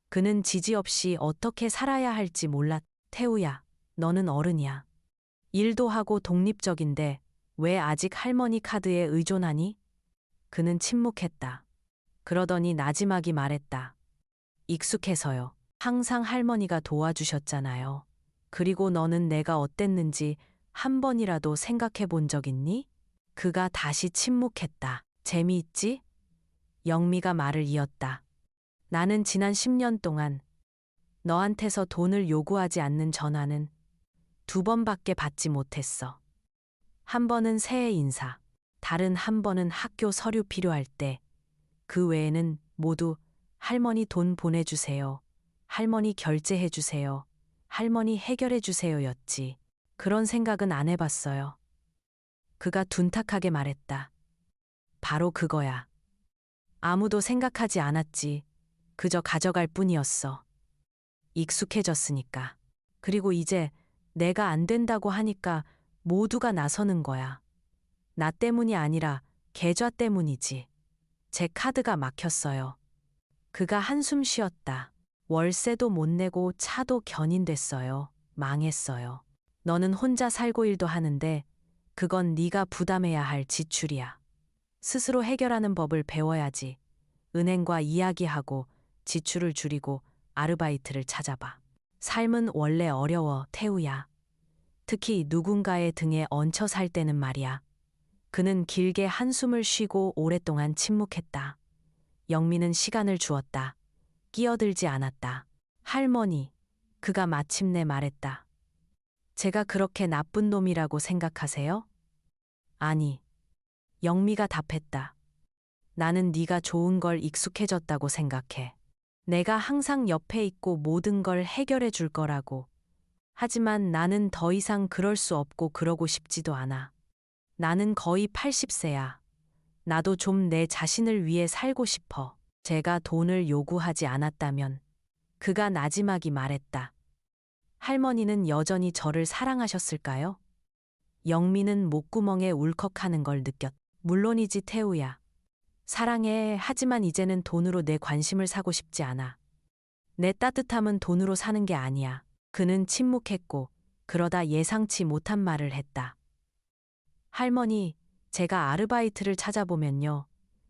그는 지지 없이 어떻게 살아야 할지 몰랐. 태우야, 너는 어른이야. 일도 하고 독립적인데 왜 아직 할머니 카드에 의존하니? 그는 침묵했다. 그러더니 나지막이 말했다. 익숙해서요. 항상 할머니가 도와주셨잖아요. 그리고 너는 내가 어땠는지 한 번이라도 생각해 본 적 있니? 그가 다시 침묵했다. 재미있지? 영미가 말을 이었다. 나는 지난 10년 동안 너한테서 돈을 요구하지 않는 전화는 2번밖에 받지 못했어. 한 번은 새해 인사, 다른 한 번은 학교 서류 필요할 때, 그 외에는 모두 할머니 돈 보내주세요. 할머니 결제해주세요. 할머니 해결해주세요였지. 그런 생각은 안 해봤어요. 그가 둔탁하게 말했다. 바로 그거야. 아무도 생각하지 않았지. 그저 가져갈 뿐이었어. 익숙해졌으니까. 그리고 이제 내가 안 된다고 하니까 모두가 나서는 거야. 나 때문이 아니라 계좌 때문이지. 제 카드가 막혔어요. 그가 한숨 쉬었다. 월세도 못 내고 차도 견인됐어요. 망했어요. 너는 혼자 살고 일도 하는데 그건 네가 부담해야 할 지출이야. 스스로 해결하는 법을 배워야지. 은행과 이야기하고 지출을 줄이고 아르바이트를 찾아봐. 삶은 원래 어려워, 태우야. 특히 누군가의 등에 얹혀 살 때는 말이야. 그는 길게 한숨을 쉬고 오랫동안 침묵했다. 영미는 시간을 주었다. 끼어들지 않았다. 할머니, 그가 마침내 말했다. 제가 그렇게 나쁜 놈이라고 생각하세요? 아니. 영미가 답했다. 나는 네가 좋은 걸 익숙해졌다고 생각해. 내가 항상 옆에 있고 모든 걸 해결해 줄 거라고. 하지만 나는 더 이상 그럴 수 없고 그러고 싶지도 않아. 나는 거의 80세야. 나도 좀 내 자신을 위해 살고 싶어. 제가 돈을 요구하지 않았다면. 그가 나지막이 말했다. 할머니는 여전히 저를 사랑하셨을까요? 영미는 목구멍에 울컥하는 걸 느꼈다. 물론이지, 태우야. 사랑해. 하지만 이제는 돈으로 내 관심을 사고 싶지 않아. 내 따뜻함은 돈으로 사는 게 아니야. 그는 침묵했고 그러다 예상치 못한 말을 했다. 할머니, 제가 아르바이트를 찾아보면요.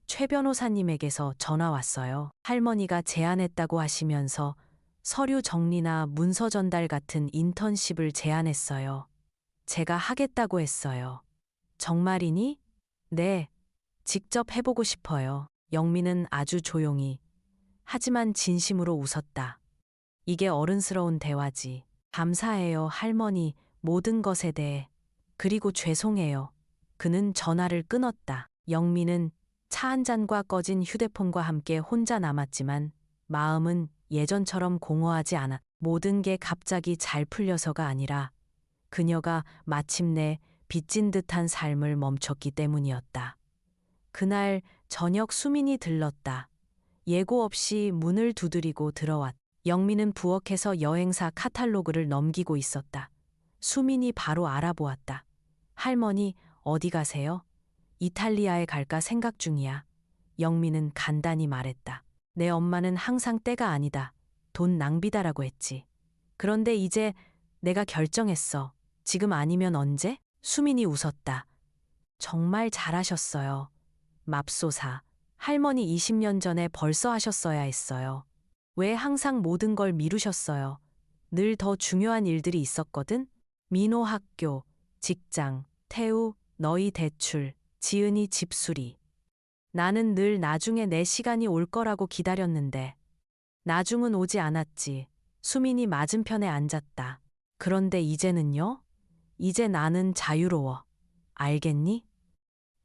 최 변호사님에게서 전화 왔어요. 할머니가 제안했다고 하시면서 서류 정리나 문서 전달 같은 인턴십을 제안했어요. 제가 하겠다고 했어요. 정말이니? 네. 직접 해보고 싶어요. 영미는 아주 조용히, 하지만 진심으로 웃었다. 이게 어른스러운 대화지. 감사해요, 할머니. 모든 것에 대해. 그리고 죄송해요. 그는 전화를 끊었다. 영미는 차 한 잔과 꺼진 휴대폰과 함께 혼자 남았지만 마음은 예전처럼 공허하지 않아. 모든 게 갑자기 잘 풀려서가 아니라 그녀가 마침내 빚진 듯한 삶을 멈췄기 때문이었다. 그날 저녁 수민이 들렀다. 예고 없이 문을 두드리고 들어왔다. 영민은 부엌에서 여행사 카탈로그를 넘기고 있었다. 수민이 바로 알아보았다. 할머니, 어디 가세요? 이탈리아에 갈까 생각 중이야. 영민은 간단히 말했다. 내 엄마는 항상 때가 아니다. 돈 낭비다라고 했지. 그런데 이제 내가 결정했어. 지금 아니면 언제? 수민이 웃었다. 정말 잘하셨어요. 맙소사. 할머니 20년 전에 벌써 하셨어야 했어요. 왜 항상 모든 걸 미루셨어요? 늘 더 중요한 일들이 있었거든? 민호 학교, 직장, 태우, 너희 대출, 지은이 집수리. 나는 늘 나중에 내 시간이 올 거라고 기다렸는데 나중은 오지 않았지. 수민이 맞은편에 앉았다. 그런데 이제는요? 이제 나는 자유로워. 알겠니?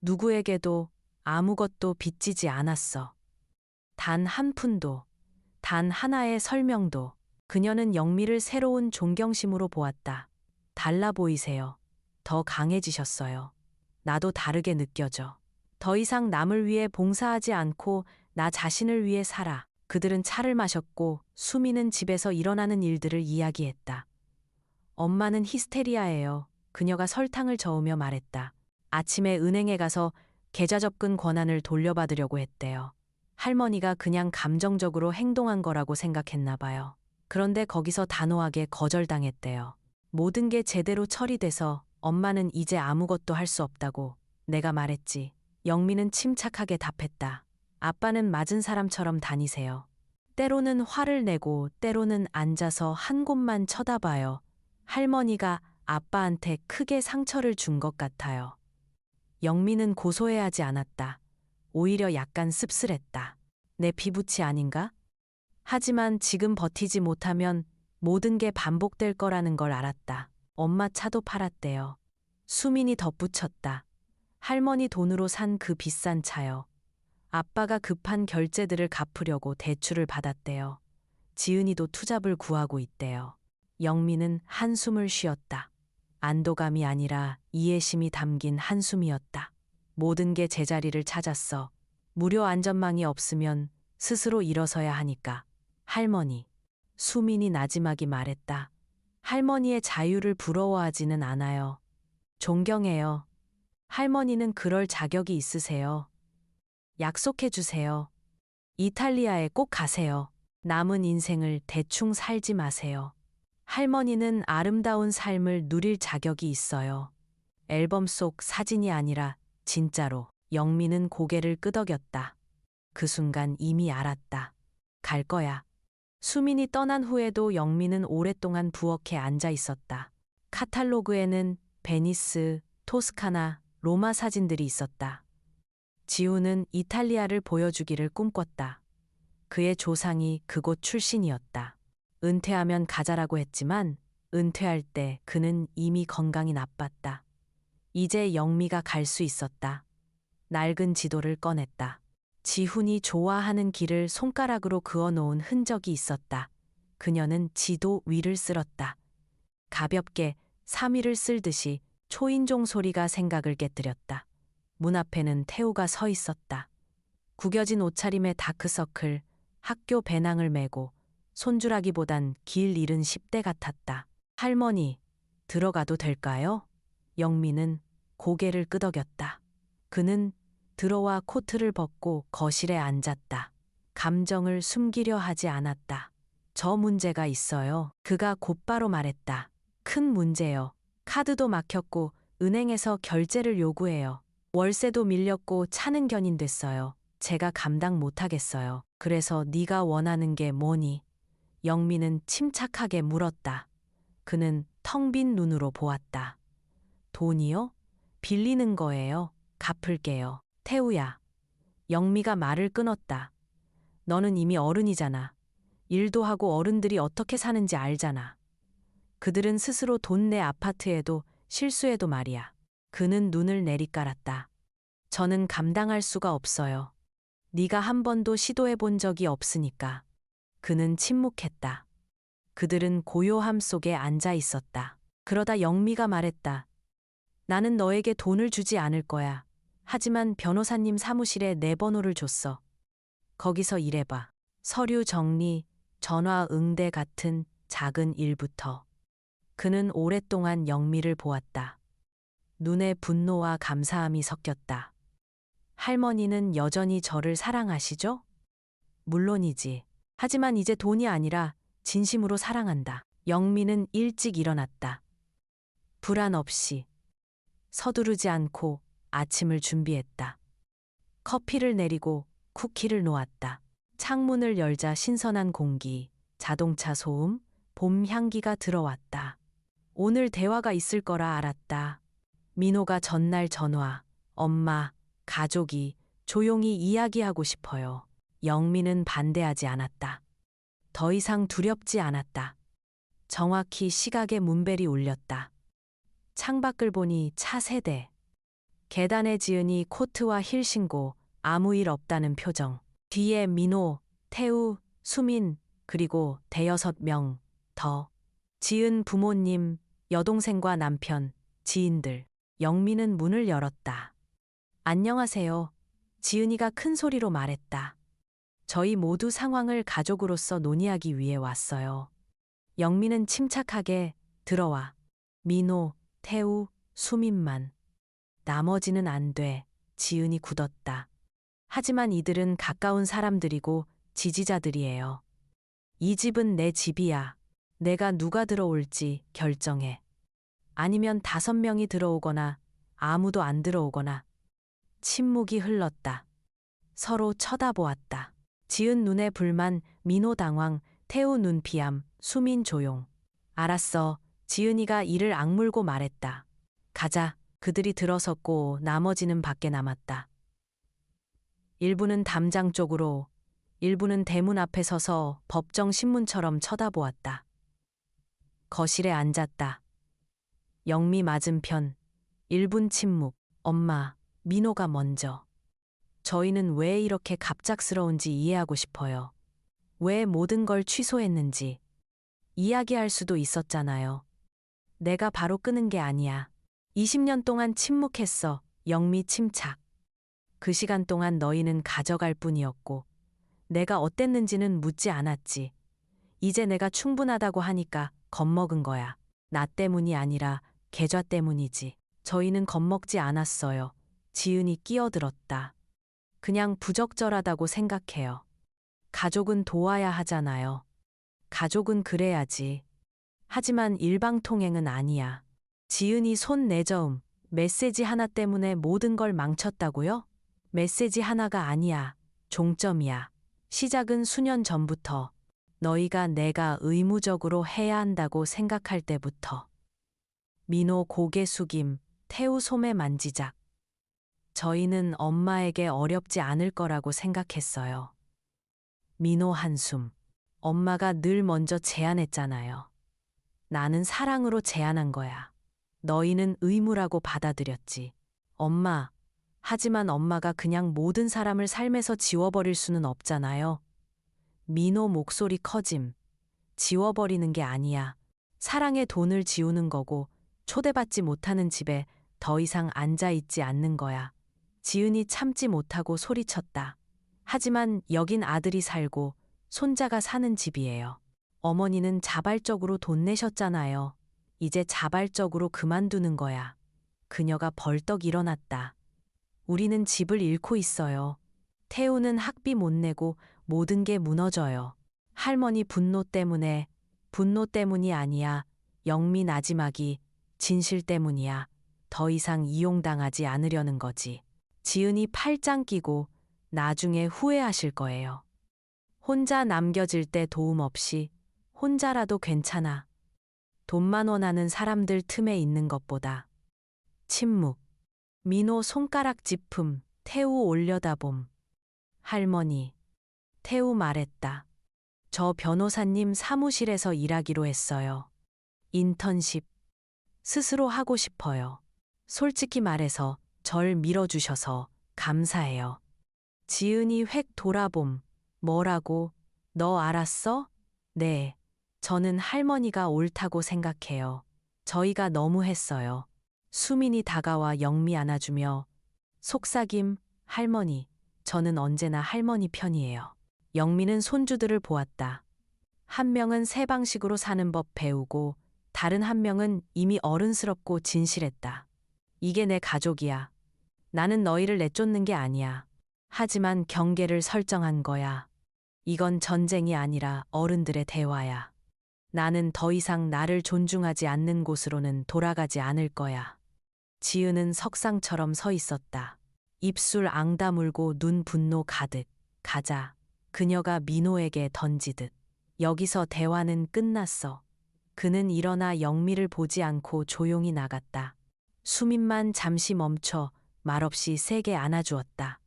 누구에게도 아무것도 빚지지 않았어. 단 한 푼도, 단 하나의 설명도. 그녀는 영미를 새로운 존경심으로 보았다. 달라 보이세요. 더 강해지셨어요. 나도 다르게 느껴져. 더 이상 남을 위해 봉사하지 않고 나 자신을 위해 살아. 그들은 차를 마셨고 수미는 집에서 일어나는 일들을 이야기했다. 엄마는 히스테리아예요. 그녀가 설탕을 저으며 말했다. 아침에 은행에 가서 계좌 접근 권한을 돌려받으려고 했대요. 할머니가 그냥 감정적으로 행동한 거라고 생각했나 봐요. 그런데 거기서 단호하게 거절당했대요. 모든 게 제대로 처리돼서 엄마는 이제 아무것도 할 수 없다고 내가 말했지. 영미는 침착하게 답했다. 아빠는 맞은 사람처럼 다니세요. 때로는 화를 내고 때로는 앉아서 한 곳만 쳐다봐요. 할머니가 아빠한테 크게 상처를 준 것 같아요. 영미는 고소해하지 않았다. 오히려 약간 씁쓸했다. 내 피부치 아닌가? 하지만 지금 버티지 못하면 모든 게 반복될 거라는 걸 알았다. 엄마 차도 팔았대요. 수민이 덧붙였다. 할머니 돈으로 산 그 비싼 차요. 아빠가 급한 결제들을 갚으려고 대출을 받았대요. 지은이도 투잡을 구하고 있대요. 영미는 한숨을 쉬었다. 안도감이 아니라 이해심이 담긴 한숨이었다. 모든 게 제자리를 찾았어. 무료 안전망이 없으면 스스로 일어서야 하니까. 할머니. 수민이 나지막이 말했다. 할머니의 자유를 부러워하지는 않아요. 존경해요. 할머니는 그럴 자격이 있으세요. 약속해 주세요. 이탈리아에 꼭 가세요. 남은 인생을 대충 살지 마세요. 할머니는 아름다운 삶을 누릴 자격이 있어요. 앨범 속 사진이 아니라 진짜로. 영미는 고개를 끄덕였다. 그 순간 이미 알았다. 갈 거야. 수민이 떠난 후에도 영미는 오랫동안 부엌에 앉아 있었다. 카탈로그에는 베니스, 토스카나, 로마 사진들이 있었다. 지우는 이탈리아를 보여주기를 꿈꿨다. 그의 조상이 그곳 출신이었다. 은퇴하면 가자라고 했지만 은퇴할 때 그는 이미 건강이 나빴다. 이제 영미가 갈 수 있었다. 낡은 지도를 꺼냈다. 지훈이 좋아하는 길을 손가락으로 그어놓은 흔적이 있었다. 그녀는 지도 위를 쓸었다. 가볍게 사미를 쓸듯이 초인종 소리가 생각을 깨뜨렸다. 문 앞에는 태우가 서 있었다. 구겨진 옷차림에 다크서클, 학교 배낭을 메고 손주라기보단 길 잃은 10대 같았다. 할머니, 들어가도 될까요? 영미는 고개를 끄덕였다. 그는 들어와 코트를 벗고 거실에 앉았다. 감정을 숨기려 하지 않았다. 저 문제가 있어요. 그가 곧바로 말했다. 큰 문제요. 카드도 막혔고 은행에서 결제를 요구해요. 월세도 밀렸고 차는 견인됐어요. 제가 감당 못하겠어요. 그래서 네가 원하는 게 뭐니? 영미는 침착하게 물었다. 그는 텅 빈 눈으로 보았다. 돈이요? 빌리는 거예요. 갚을게요. 태우야. 영미가 말을 끊었다. 너는 이미 어른이잖아. 일도 하고 어른들이 어떻게 사는지 알잖아. 그들은 스스로 돈 내 아파트에도 실수해도 말이야. 그는 눈을 내리깔았다. 저는 감당할 수가 없어요. 네가 한 번도 시도해 본 적이 없으니까. 그는 침묵했다. 그들은 고요함 속에 앉아 있었다. 그러다 영미가 말했다. 나는 너에게 돈을 주지 않을 거야. 하지만 변호사님 사무실에 내 번호를 줬어. 거기서 일해봐. 서류 정리, 전화 응대 같은 작은 일부터. 그는 오랫동안 영미를 보았다. 눈에 분노와 감사함이 섞였다. 할머니는 여전히 저를 사랑하시죠? 물론이지. 하지만 이제 돈이 아니라 진심으로 사랑한다. 영미는 일찍 일어났다. 불안 없이. 서두르지 않고 아침을 준비했다. 커피를 내리고 쿠키를 놓았다. 창문을 열자 신선한 공기, 자동차 소음, 봄 향기가 들어왔다. 오늘 대화가 있을 거라 알았다. 민호가 전날 전화, 엄마, 가족이 조용히 이야기하고 싶어요. 영미는 반대하지 않았다. 더 이상 두렵지 않았다. 정확히 시각에 문벨이 울렸다. 창밖을 보니 차 세대. 계단에 지은이 코트와 힐 신고 아무 일 없다는 표정. 뒤에 민호, 태우, 수민, 그리고 대여섯 명 더. 지은 부모님, 여동생과 남편, 지인들. 영미는 문을 열었다. 안녕하세요. 지은이가 큰 소리로 말했다. 저희 모두 상황을 가족으로서 논의하기 위해 왔어요. 영미는 침착하게 들어와. 민호, 태우, 수민만. 나머지는 안 돼. 지은이 굳었다. 하지만 이들은 가까운 사람들이고 지지자들이에요. 이 집은 내 집이야. 내가 누가 들어올지 결정해. 아니면 5명이 들어오거나 아무도 안 들어오거나. 침묵이 흘렀다. 서로 쳐다보았다. 지은 눈에 불만, 민호 당황, 태우 눈피함, 수민 조용. 알았어. 지은이가 이를 악물고 말했다. 가자. 그들이 들어섰고 나머지는 밖에 남았다. 일부는 담장 쪽으로, 일부는 대문 앞에 서서 법정 신문처럼 쳐다보았다. 거실에 앉았다. 영미 맞은편. 1분 침묵. 엄마, 민호가 먼저. 저희는 왜 이렇게 갑작스러운지 이해하고 싶어요. 왜 모든 걸 취소했는지. 이야기할 수도 있었잖아요. 내가 바로 끄는 게 아니야. 20년 동안 침묵했어. 영미 침착. 그 시간 동안 너희는 가져갈 뿐이었고 내가 어땠는지는 묻지 않았지. 이제 내가 충분하다고 하니까 겁먹은 거야. 나 때문이 아니라 계좌 때문이지. 저희는 겁먹지 않았어요. 지은이 끼어들었다. 그냥 부적절하다고 생각해요. 가족은 도와야 하잖아요. 가족은 그래야지. 하지만 일방통행은 아니야. 지은이 손 내저음. 메시지 하나 때문에 모든 걸 망쳤다고요? 메시지 하나가 아니야. 종점이야. 시작은 수년 전부터. 너희가 내가 의무적으로 해야 한다고 생각할 때부터. 민호 고개 숙임, 태우 소매 만지작. 저희는 엄마에게 어렵지 않을 거라고 생각했어요. 민호 한숨. 엄마가 늘 먼저 제안했잖아요. 나는 사랑으로 제안한 거야. 너희는 의무라고 받아들였지. 엄마. 하지만 엄마가 그냥 모든 사람을 삶에서 지워버릴 수는 없잖아요. 민호 목소리 커짐. 지워버리는 게 아니야. 사랑의 돈을 지우는 거고 초대받지 못하는 집에 더 이상 앉아있지 않는 거야. 지은이 참지 못하고 소리쳤다. 하지만 여긴 아들이 살고 손자가 사는 집이에요. 어머니는 자발적으로 돈 내셨잖아요. 이제 자발적으로 그만두는 거야. 그녀가 벌떡 일어났다. 우리는 집을 잃고 있어요. 태우는 학비 못 내고 모든 게 무너져요. 할머니 분노 때문이 아니야. 영미 나지막이 진실 때문이야. 더 이상 이용당하지 않으려는 거지. 지은이 팔짱 끼고 나중에 후회하실 거예요. 혼자 남겨질 때 도움 없이 혼자라도 괜찮아. 돈만 원하는 사람들 틈에 있는 것보다. 침묵. 민호 손가락 짚음, 태우 올려다봄. 할머니. 태우 말했다. 저 변호사님 사무실에서 일하기로 했어요. 인턴십. 스스로 하고 싶어요. 솔직히 말해서 절 밀어주셔서 감사해요. 지은이 획 돌아봄. 뭐라고? 너 알았어? 네. 저는 할머니가 옳다고 생각해요. 저희가 너무했어요. 수민이 다가와 영미 안아주며 속삭임, 할머니. 저는 언제나 할머니 편이에요. 영미는 손주들을 보았다. 한 명은 새 방식으로 사는 법 배우고 다른 한 명은 이미 어른스럽고 진실했다. 이게 내 가족이야. 나는 너희를 내쫓는 게 아니야. 하지만 경계를 설정한 거야. 이건 전쟁이 아니라 어른들의 대화야. 나는 더 이상 나를 존중하지 않는 곳으로는 돌아가지 않을 거야. 지은은 석상처럼 서 있었다. 입술 앙다물고 눈 분노 가득. 가자. 그녀가 민호에게 던지듯. 여기서 대화는 끝났어. 그는 일어나 영미를 보지 않고 조용히 나갔다. 수민만 잠시 멈춰 말없이 세게 안아주었다.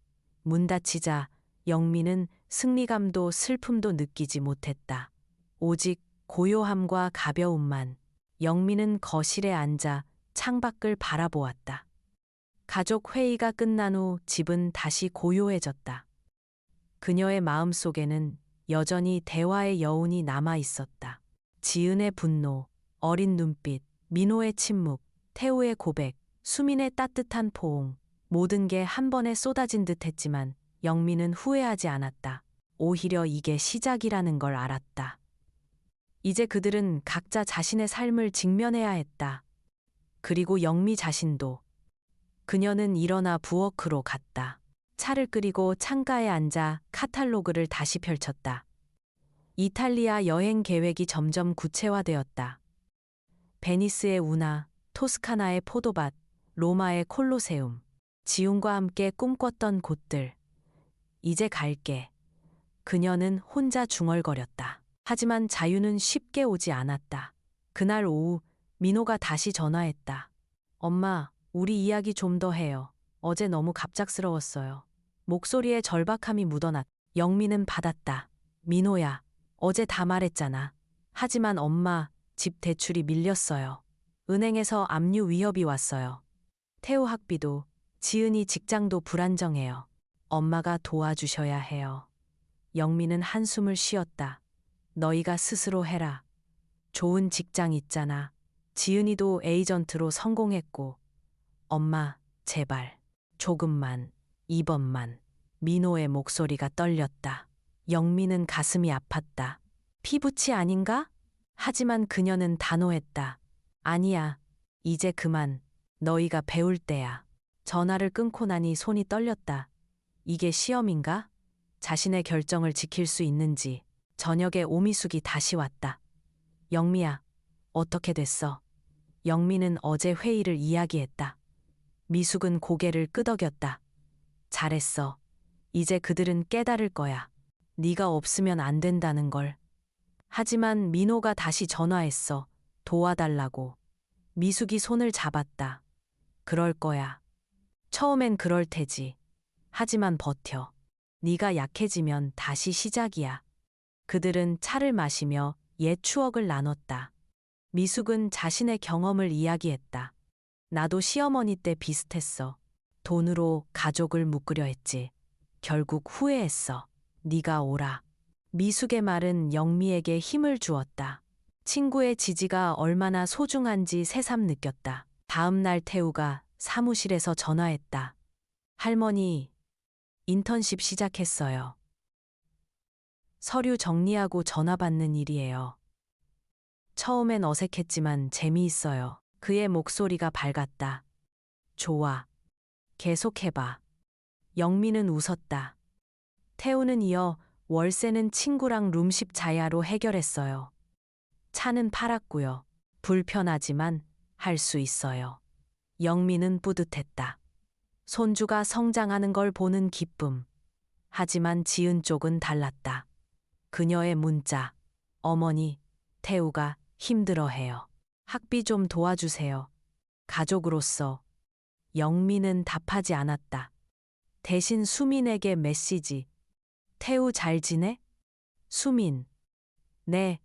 문 닫히자 영미는 승리감도 슬픔도 느끼지 못했다. 오직 고요함과 가벼움만. 영미는 거실에 앉아 창밖을 바라보았다. 가족 회의가 끝난 후 집은 다시 고요해졌다. 그녀의 마음속에는 여전히 대화의 여운이 남아 있었다. 지은의 분노, 어린 눈빛, 민호의 침묵, 태우의 고백, 수민의 따뜻한 포옹. 모든 게 한 번에 쏟아진 듯 했지만 영미는 후회하지 않았다. 오히려 이게 시작이라는 걸 알았다. 이제 그들은 각자 자신의 삶을 직면해야 했다. 그리고 영미 자신도. 그녀는 일어나 부엌으로 갔다. 차를 끓이고 창가에 앉아 카탈로그를 다시 펼쳤다. 이탈리아 여행 계획이 점점 구체화되었다. 베니스의 운하, 토스카나의 포도밭, 로마의 콜로세움. 지훈과 함께 꿈꿨던 곳들. 이제 갈게. 그녀는 혼자 중얼거렸다. 하지만 자유는 쉽게 오지 않았다. 그날 오후 민호가 다시 전화했다. 엄마, 우리 이야기 좀 더 해요. 어제 너무 갑작스러웠어요. 목소리에 절박함이 묻어났다. 영미는 받았다. 민호야, 어제 다 말했잖아. 하지만 엄마, 집 대출이 밀렸어요. 은행에서 압류 위협이 왔어요. 태우 학비도, 지은이 직장도 불안정해요. 엄마가 도와주셔야 해요. 영미는 한숨을 쉬었다. 너희가 스스로 해라. 좋은 직장 있잖아. 지은이도 에이전트로 성공했고. 엄마, 제발. 조금만, 이번만. 민호의 목소리가 떨렸다. 영미는 가슴이 아팠다. 피부치 아닌가? 하지만 그녀는 단호했다. 아니야. 이제 그만. 너희가 배울 때야. 전화를 끊고 나니 손이 떨렸다. 이게 시험인가? 자신의 결정을 지킬 수 있는지. 저녁에 오미숙이 다시 왔다. 영미야, 어떻게 됐어? 영미는 어제 회의를 이야기했다. 미숙은 고개를 끄덕였다. 잘했어. 이제 그들은 깨달을 거야. 네가 없으면 안 된다는 걸. 하지만 민호가 다시 전화했어. 도와달라고. 미숙이 손을 잡았다. 그럴 거야. 처음엔 그럴 테지. 하지만 버텨. 네가 약해지면 다시 시작이야. 그들은 차를 마시며 옛 추억을 나눴다. 미숙은 자신의 경험을 이야기했다. 나도 시어머니 때 비슷했어. 돈으로 가족을 묶으려 했지. 결국 후회했어. 네가 오라. 미숙의 말은 영미에게 힘을 주었다. 친구의 지지가 얼마나 소중한지 새삼 느꼈다. 다음 날 태우가 사무실에서 전화했다. 할머니, 인턴십 시작했어요. 서류 정리하고 전화 받는 일이에요. 처음엔 어색했지만 재미있어요. 그의 목소리가 밝았다. 좋아. 계속해봐. 영미는 웃었다. 태우는 이어 월세는 친구랑 룸십 자야로 해결했어요. 차는 팔았고요. 불편하지만 할 수 있어요. 영미는 뿌듯했다. 손주가 성장하는 걸 보는 기쁨. 하지만 지은 쪽은 달랐다. 그녀의 문자. 어머니, 태우가 힘들어해요. 학비 좀 도와주세요. 가족으로서. 영미는 답하지 않았다. 대신 수민에게 메시지. 태우 잘 지내? 수민. 네,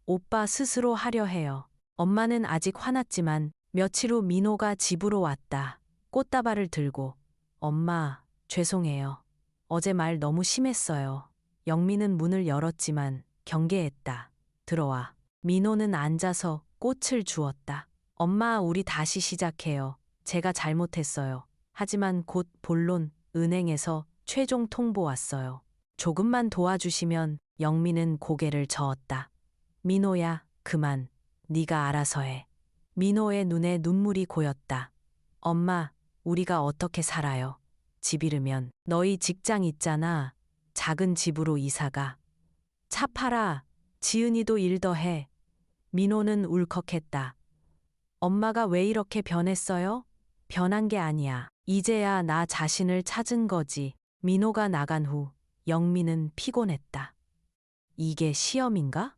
오빠 스스로 하려 해요. 엄마는 아직 화났지만 며칠 후 민호가 집으로 왔다. 꽃다발을 들고. 엄마, 죄송해요. 어제 말 너무 심했어요. 영미는 문을 열었지만 경계했다. 들어와. 민호는 앉아서 꽃을 주었다. 엄마, 우리 다시 시작해요. 제가 잘못했어요. 하지만 곧 본론, 은행에서 최종 통보 왔어요. 조금만 도와주시면. 영미는 고개를 저었다. 민호야, 그만. 네가 알아서 해. 민호의 눈에 눈물이 고였다. 엄마, 우리가 어떻게 살아요? 집 잃으면 너희 직장 있잖아. 작은 집으로 이사가. 차 팔아. 지은이도 일 더 해. 민호는 울컥했다. 엄마가 왜 이렇게 변했어요? 변한 게 아니야. 이제야 나 자신을 찾은 거지. 민호가 나간 후 영미는 피곤했다. 이게 시험인가?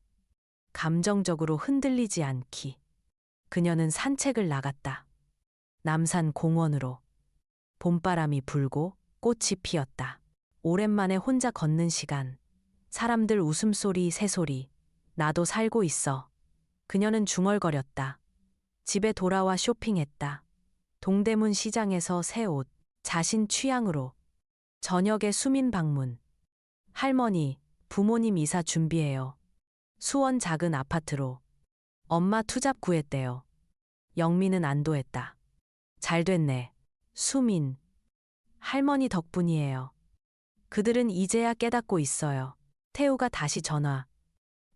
감정적으로 흔들리지 않기. 그녀는 산책을 나갔다. 남산 공원으로. 봄바람이 불고 꽃이 피었다. 오랜만에 혼자 걷는 시간. 사람들 웃음소리, 새소리. 나도 살고 있어. 그녀는 중얼거렸다. 집에 돌아와 쇼핑했다. 동대문 시장에서 새 옷, 자신 취향으로. 저녁에 수민 방문. 할머니, 부모님 이사 준비해요. 수원 작은 아파트로. 엄마 투잡 구했대요. 영미는 안도했다. 잘 됐네. 수민. 할머니 덕분이에요. 그들은 이제야 깨닫고 있어요. 태우가 다시 전화.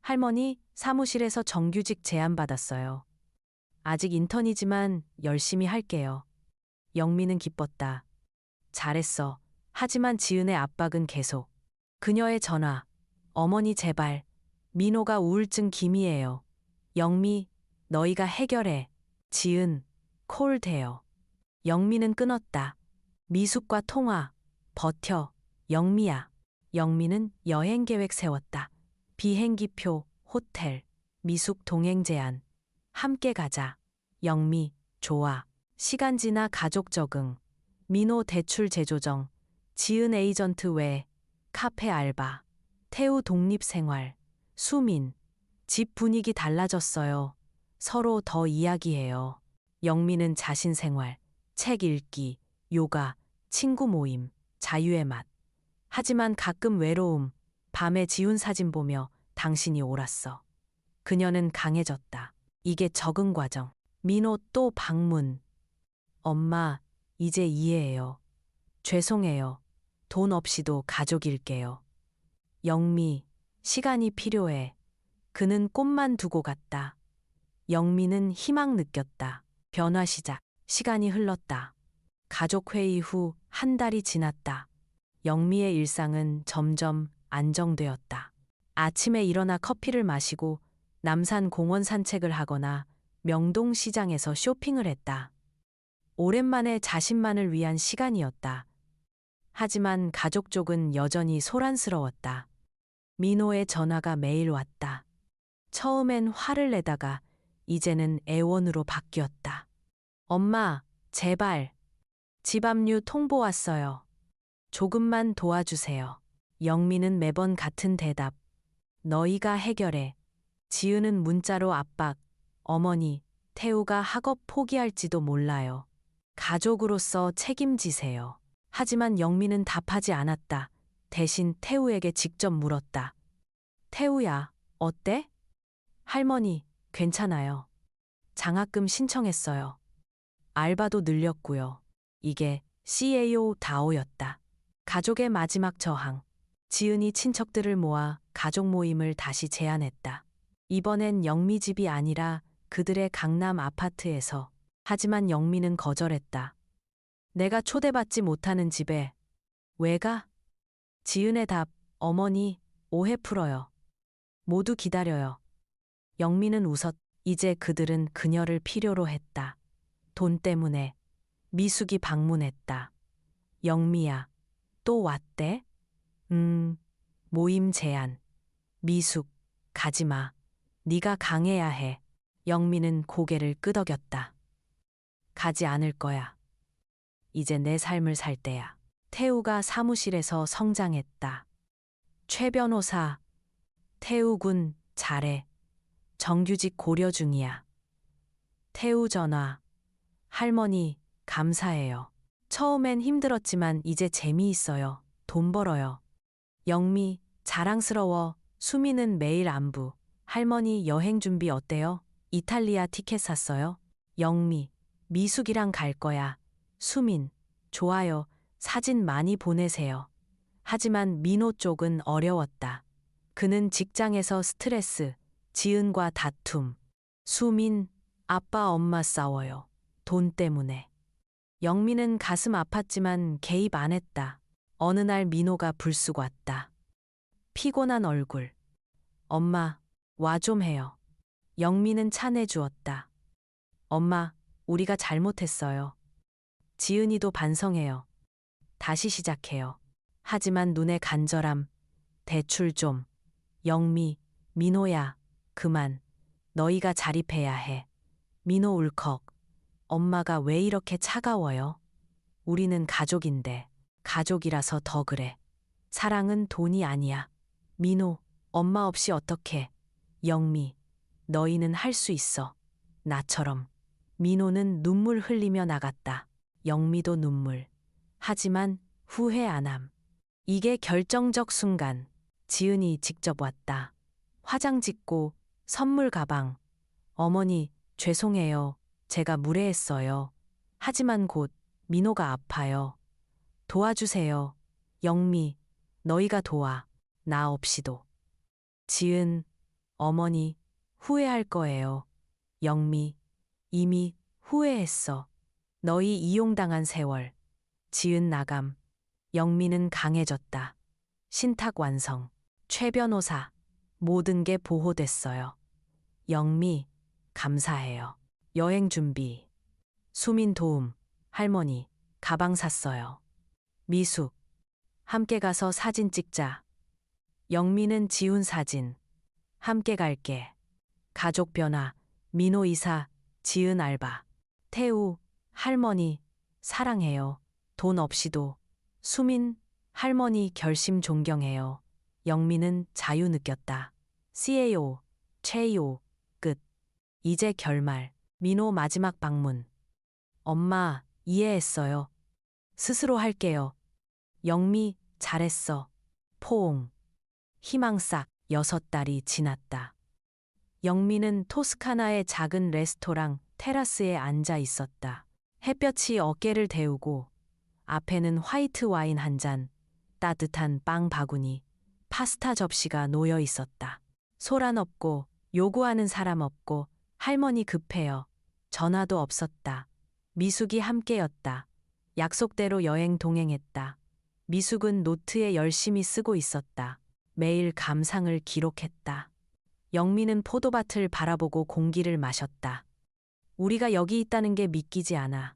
할머니, 사무실에서 정규직 제안받았어요. 아직 인턴이지만 열심히 할게요. 영미는 기뻤다. 잘했어. 하지만 지은의 압박은 계속. 그녀의 전화. 어머니 제발. 민호가 우울증 기미예요. 영미, 너희가 해결해. 지은, 콜 돼요. 영미는 끊었다. 미숙과 통화. 버텨. 영미야. 영미는 여행 계획 세웠다. 비행기표, 호텔, 미숙 동행 제안. 함께 가자. 영미, 좋아. 시간 지나 가족 적응. 민호 대출 재조정. 지은 에이전트 외. 카페 알바. 태우 독립생활. 수민. 집 분위기 달라졌어요. 서로 더 이야기해요. 영미는 자신 생활, 책 읽기, 요가, 친구 모임, 자유의 맛. 하지만 가끔 외로움, 밤에 지운 사진 보며 당신이 옳았어. 그녀는 강해졌다. 이게 적응 과정. 민호 또 방문. 엄마, 이제 이해해요. 죄송해요. 돈 없이도 가족일게요. 영미, 시간이 필요해. 그는 꽃만 두고 갔다. 영미는 희망 느꼈다. 변화 시작. 시간이 흘렀다. 가족회의 후 한 달이 지났다. 영미의 일상은 점점 안정되었다. 아침에 일어나 커피를 마시고 남산 공원 산책을 하거나 명동 시장에서 쇼핑을 했다. 오랜만에 자신만을 위한 시간이었다. 하지만 가족 쪽은 여전히 소란스러웠다. 민호의 전화가 매일 왔다. 처음엔 화를 내다가 이제는 애원으로 바뀌었다. 엄마, 제발. 집압류 통보 왔어요. 조금만 도와주세요. 영미는 매번 같은 대답. 너희가 해결해. 지은은 문자로 압박. 어머니, 태우가 학업 포기할지도 몰라요. 가족으로서 책임지세요. 하지만 영미는 답하지 않았다. 대신 태우에게 직접 물었다. 태우야, 어때? 할머니, 괜찮아요. 장학금 신청했어요. 알바도 늘렸고요. 이게 CAO 다오였다. 가족의 마지막 저항. 지은이 친척들을 모아 가족 모임을 다시 제안했다. 이번엔 영미 집이 아니라 그들의 강남 아파트에서. 하지만 영미는 거절했다. 내가 초대받지 못하는 집에 왜 가? 지은의 답. 어머니, 오해 풀어요. 모두 기다려요. 영미는 웃었. 이제 그들은 그녀를 필요로 했다. 돈 때문에. 미숙이 방문했다. 영미야, 또 왔대? 모임 제안. 미숙, 가지마. 네가 강해야 해. 영미는 고개를 끄덕였다. 가지 않을 거야. 이제 내 삶을 살 때야. 태우가 사무실에서 성장했다. 최 변호사, 태우군, 잘해. 정규직 고려 중이야. 태우 전화. 할머니, 감사해요. 처음엔 힘들었지만 이제 재미있어요. 돈 벌어요. 영미, 자랑스러워. 수미는 매일 안부. 할머니 여행 준비 어때요? 이탈리아 티켓 샀어요? 영미, 미숙이랑 갈 거야. 수민, 좋아요. 사진 많이 보내세요. 하지만 민호 쪽은 어려웠다. 그는 직장에서 스트레스, 지은과 다툼. 수민, 아빠 엄마 싸워요. 돈 때문에. 영미는 가슴 아팠지만 개입 안 했다. 어느 날 민호가 불쑥 왔다. 피곤한 얼굴. 엄마, 와 좀 해요. 영미는 차 내주었다. 엄마, 우리가 잘못했어요. 지은이도 반성해요. 다시 시작해요. 하지만 눈에 간절함, 대출 좀. 영미, 민호야, 그만. 너희가 자립해야 해. 민호 울컥. 엄마가 왜 이렇게 차가워요? 우리는 가족인데. 가족이라서 더 그래. 사랑은 돈이 아니야. 민호, 엄마 없이 어떡해. 영미, 너희는 할 수 있어. 나처럼. 민호는 눈물 흘리며 나갔다. 영미도 눈물. 하지만 후회 안 함. 이게 결정적 순간. 지은이 직접 왔다. 화장 짓고 선물 가방. 어머니, 죄송해요. 제가 무례했어요. 하지만 곧 민호가 아파요. 도와주세요. 영미, 너희가 도와. 나 없이도. 지은, 어머니, 후회할 거예요. 영미, 이미 후회했어. 너희 이용당한 세월. 지은 나감. 영미는 강해졌다. 신탁 완성. 최 변호사. 모든 게 보호됐어요. 영미, 감사해요. 여행 준비. 수민 도움. 할머니, 가방 샀어요. 미숙. 함께 가서 사진 찍자. 영미는 지훈 사진. 함께 갈게. 가족 변화. 민호 이사, 지은 알바. 태우, 할머니, 사랑해요. 돈 없이도. 수민, 할머니 결심 존경해요. 영미는 자유 느꼈다. CAO, 최이오, 끝. 이제 결말. 민호 마지막 방문. 엄마, 이해했어요. 스스로 할게요. 영미, 잘했어. 포옹. 희망싹 6달이 지났다. 영미는 토스카나의 작은 레스토랑 테라스에 앉아 있었다. 햇볕이 어깨를 데우고 앞에는 화이트 와인 한 잔, 따뜻한 빵 바구니, 파스타 접시가 놓여 있었다. 소란 없고 요구하는 사람 없고 할머니 급해요. 전화도 없었다. 미숙이 함께였다. 약속대로 여행 동행했다. 미숙은 노트에 열심히 쓰고 있었다. 매일 감상을 기록했다. 영미는 포도밭을 바라보고 공기를 마셨다. 우리가 여기 있다는 게 믿기지 않아.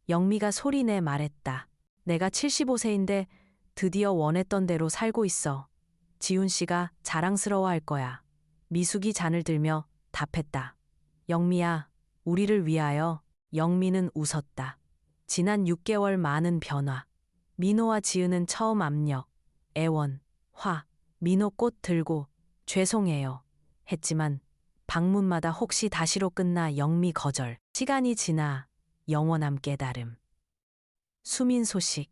영미가 소리내 말했다. 내가 75세인데 드디어 원했던 대로 살고 있어. 지훈 씨가 자랑스러워할 거야. 미숙이 잔을 들며 답했다. 영미야, 우리를 위하여. 영미는 웃었다. 지난 6개월 많은 변화. 민호와 지은은 처음 압력, 애원, 화. 민호 꽃 들고 죄송해요. 했지만 방문마다 혹시 다시로 끝나 영미 거절. 시간이 지나 영원함 깨달음. 수민 소식.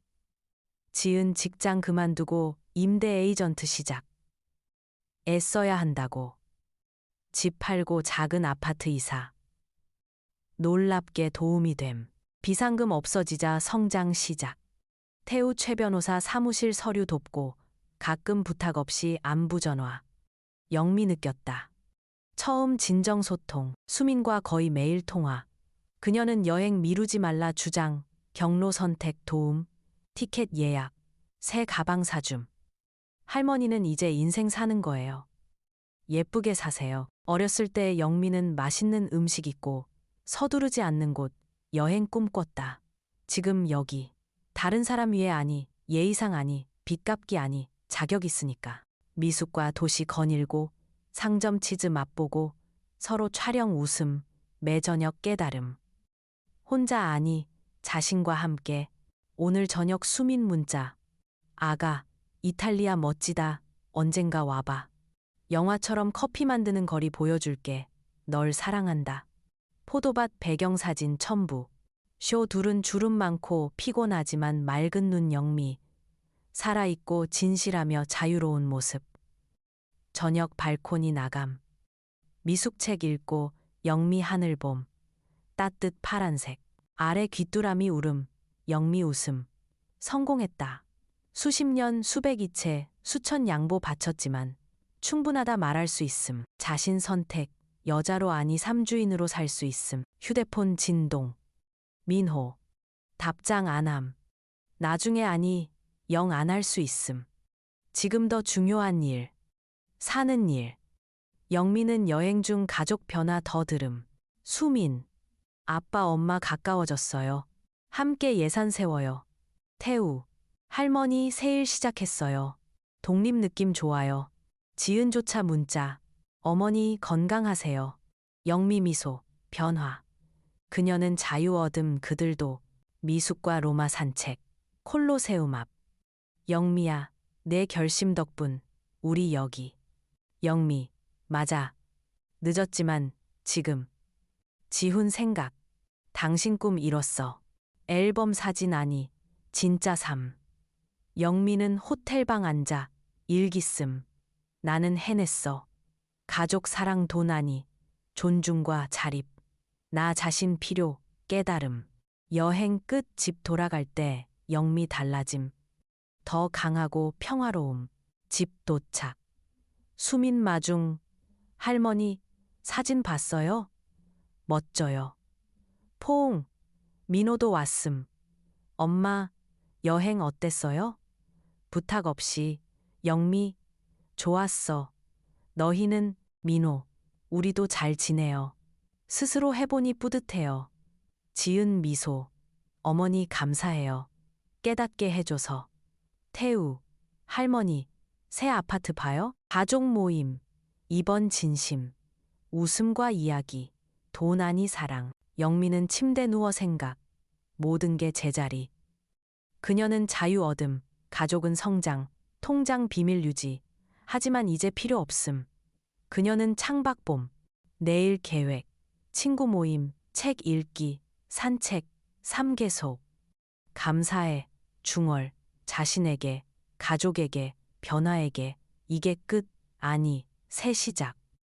지은 직장 그만두고 임대 에이전트 시작. 애써야 한다고. 집 팔고 작은 아파트 이사. 놀랍게 도움이 됨. 비상금 없어지자 성장 시작. 태우 최 변호사 사무실 서류 돕고 가끔 부탁 없이 안부 전화. 영미 느꼈다. 처음 진정 소통. 수민과 거의 매일 통화. 그녀는 여행 미루지 말라 주장, 경로 선택 도움, 티켓 예약, 새 가방 사줌. 할머니는 이제 인생 사는 거예요. 예쁘게 사세요. 어렸을 때 영미는 맛있는 음식 있고 서두르지 않는 곳, 여행 꿈꿨다. 지금 여기. 다른 사람 위에 아니, 예의상 아니, 빚 갚기 아니, 자격 있으니까. 미숙과 도시 거닐고, 상점 치즈 맛보고, 서로 촬영 웃음, 매 저녁 깨달음. 혼자 아니, 자신과 함께. 오늘 저녁 수민 문자. 아가, 이탈리아 멋지다. 언젠가 와봐. 영화처럼 커피 만드는 거리 보여줄게. 널 사랑한다. 포도밭 배경사진 첨부. 쇼 둘은 주름 많고 피곤하지만 맑은 눈 영미. 살아있고 진실하며 자유로운 모습. 저녁 발코니 나감. 미숙책 읽고 영미 하늘봄. 따뜻 파란색. 아래 귀뚜라미 울음. 영미 웃음. 성공했다. 수십 년 수백 이체 수천 양보 바쳤지만 충분하다 말할 수 있음. 자신 선택. 여자로 아니 삼주인으로 살 수 있음. 휴대폰 진동. 민호. 답장 안함. 나중에 아니 영 안 할 수 있음. 지금 더 중요한 일. 사는 일. 영미는 여행 중 가족 변화 더 들음. 수민. 아빠 엄마 가까워졌어요. 함께 예산 세워요. 태우. 할머니 새일 시작했어요. 독립 느낌 좋아요. 지은조차 문자. 어머니 건강하세요. 영미 미소. 변화. 그녀는 자유 얻음 그들도. 미숙과 로마 산책. 콜로세움 앞. 영미야, 내 결심 덕분 우리 여기. 영미. 맞아. 늦었지만 지금. 지훈 생각. 당신 꿈 이뤘어. 앨범 사진 아니 진짜 삶. 영미는 호텔방 앉아 일기 씀. 나는 해냈어. 가족 사랑 돈 아니 존중과 자립. 나 자신 필요 깨달음. 여행 끝 집 돌아갈 때 영미 달라짐. 더 강하고 평화로움. 집 도착. 수민 마중. 할머니 사진 봤어요? 멋져요. 포옹. 민호도 왔음. 엄마 여행 어땠어요? 부탁 없이. 영미 좋았어. 너희는? 민호 우리도 잘 지내요. 스스로 해보니 뿌듯해요. 지은 미소. 어머니 감사해요. 깨닫게 해줘서. 태우. 할머니 새 아파트 봐요? 가족 모임. 이번 진심. 웃음과 이야기. 돈 아니 사랑. 영미는 침대 누워 생각. 모든 게 제자리. 그녀는 자유 얻음. 가족은 성장. 통장 비밀 유지. 하지만 이제 필요 없음. 그녀는 창밖봄. 내일 계획. 친구 모임. 책 읽기. 산책. 삼계속. 감사해. 중얼. 자신에게. 가족에게. 변화에게. 이게 끝. 아니. 새 시작.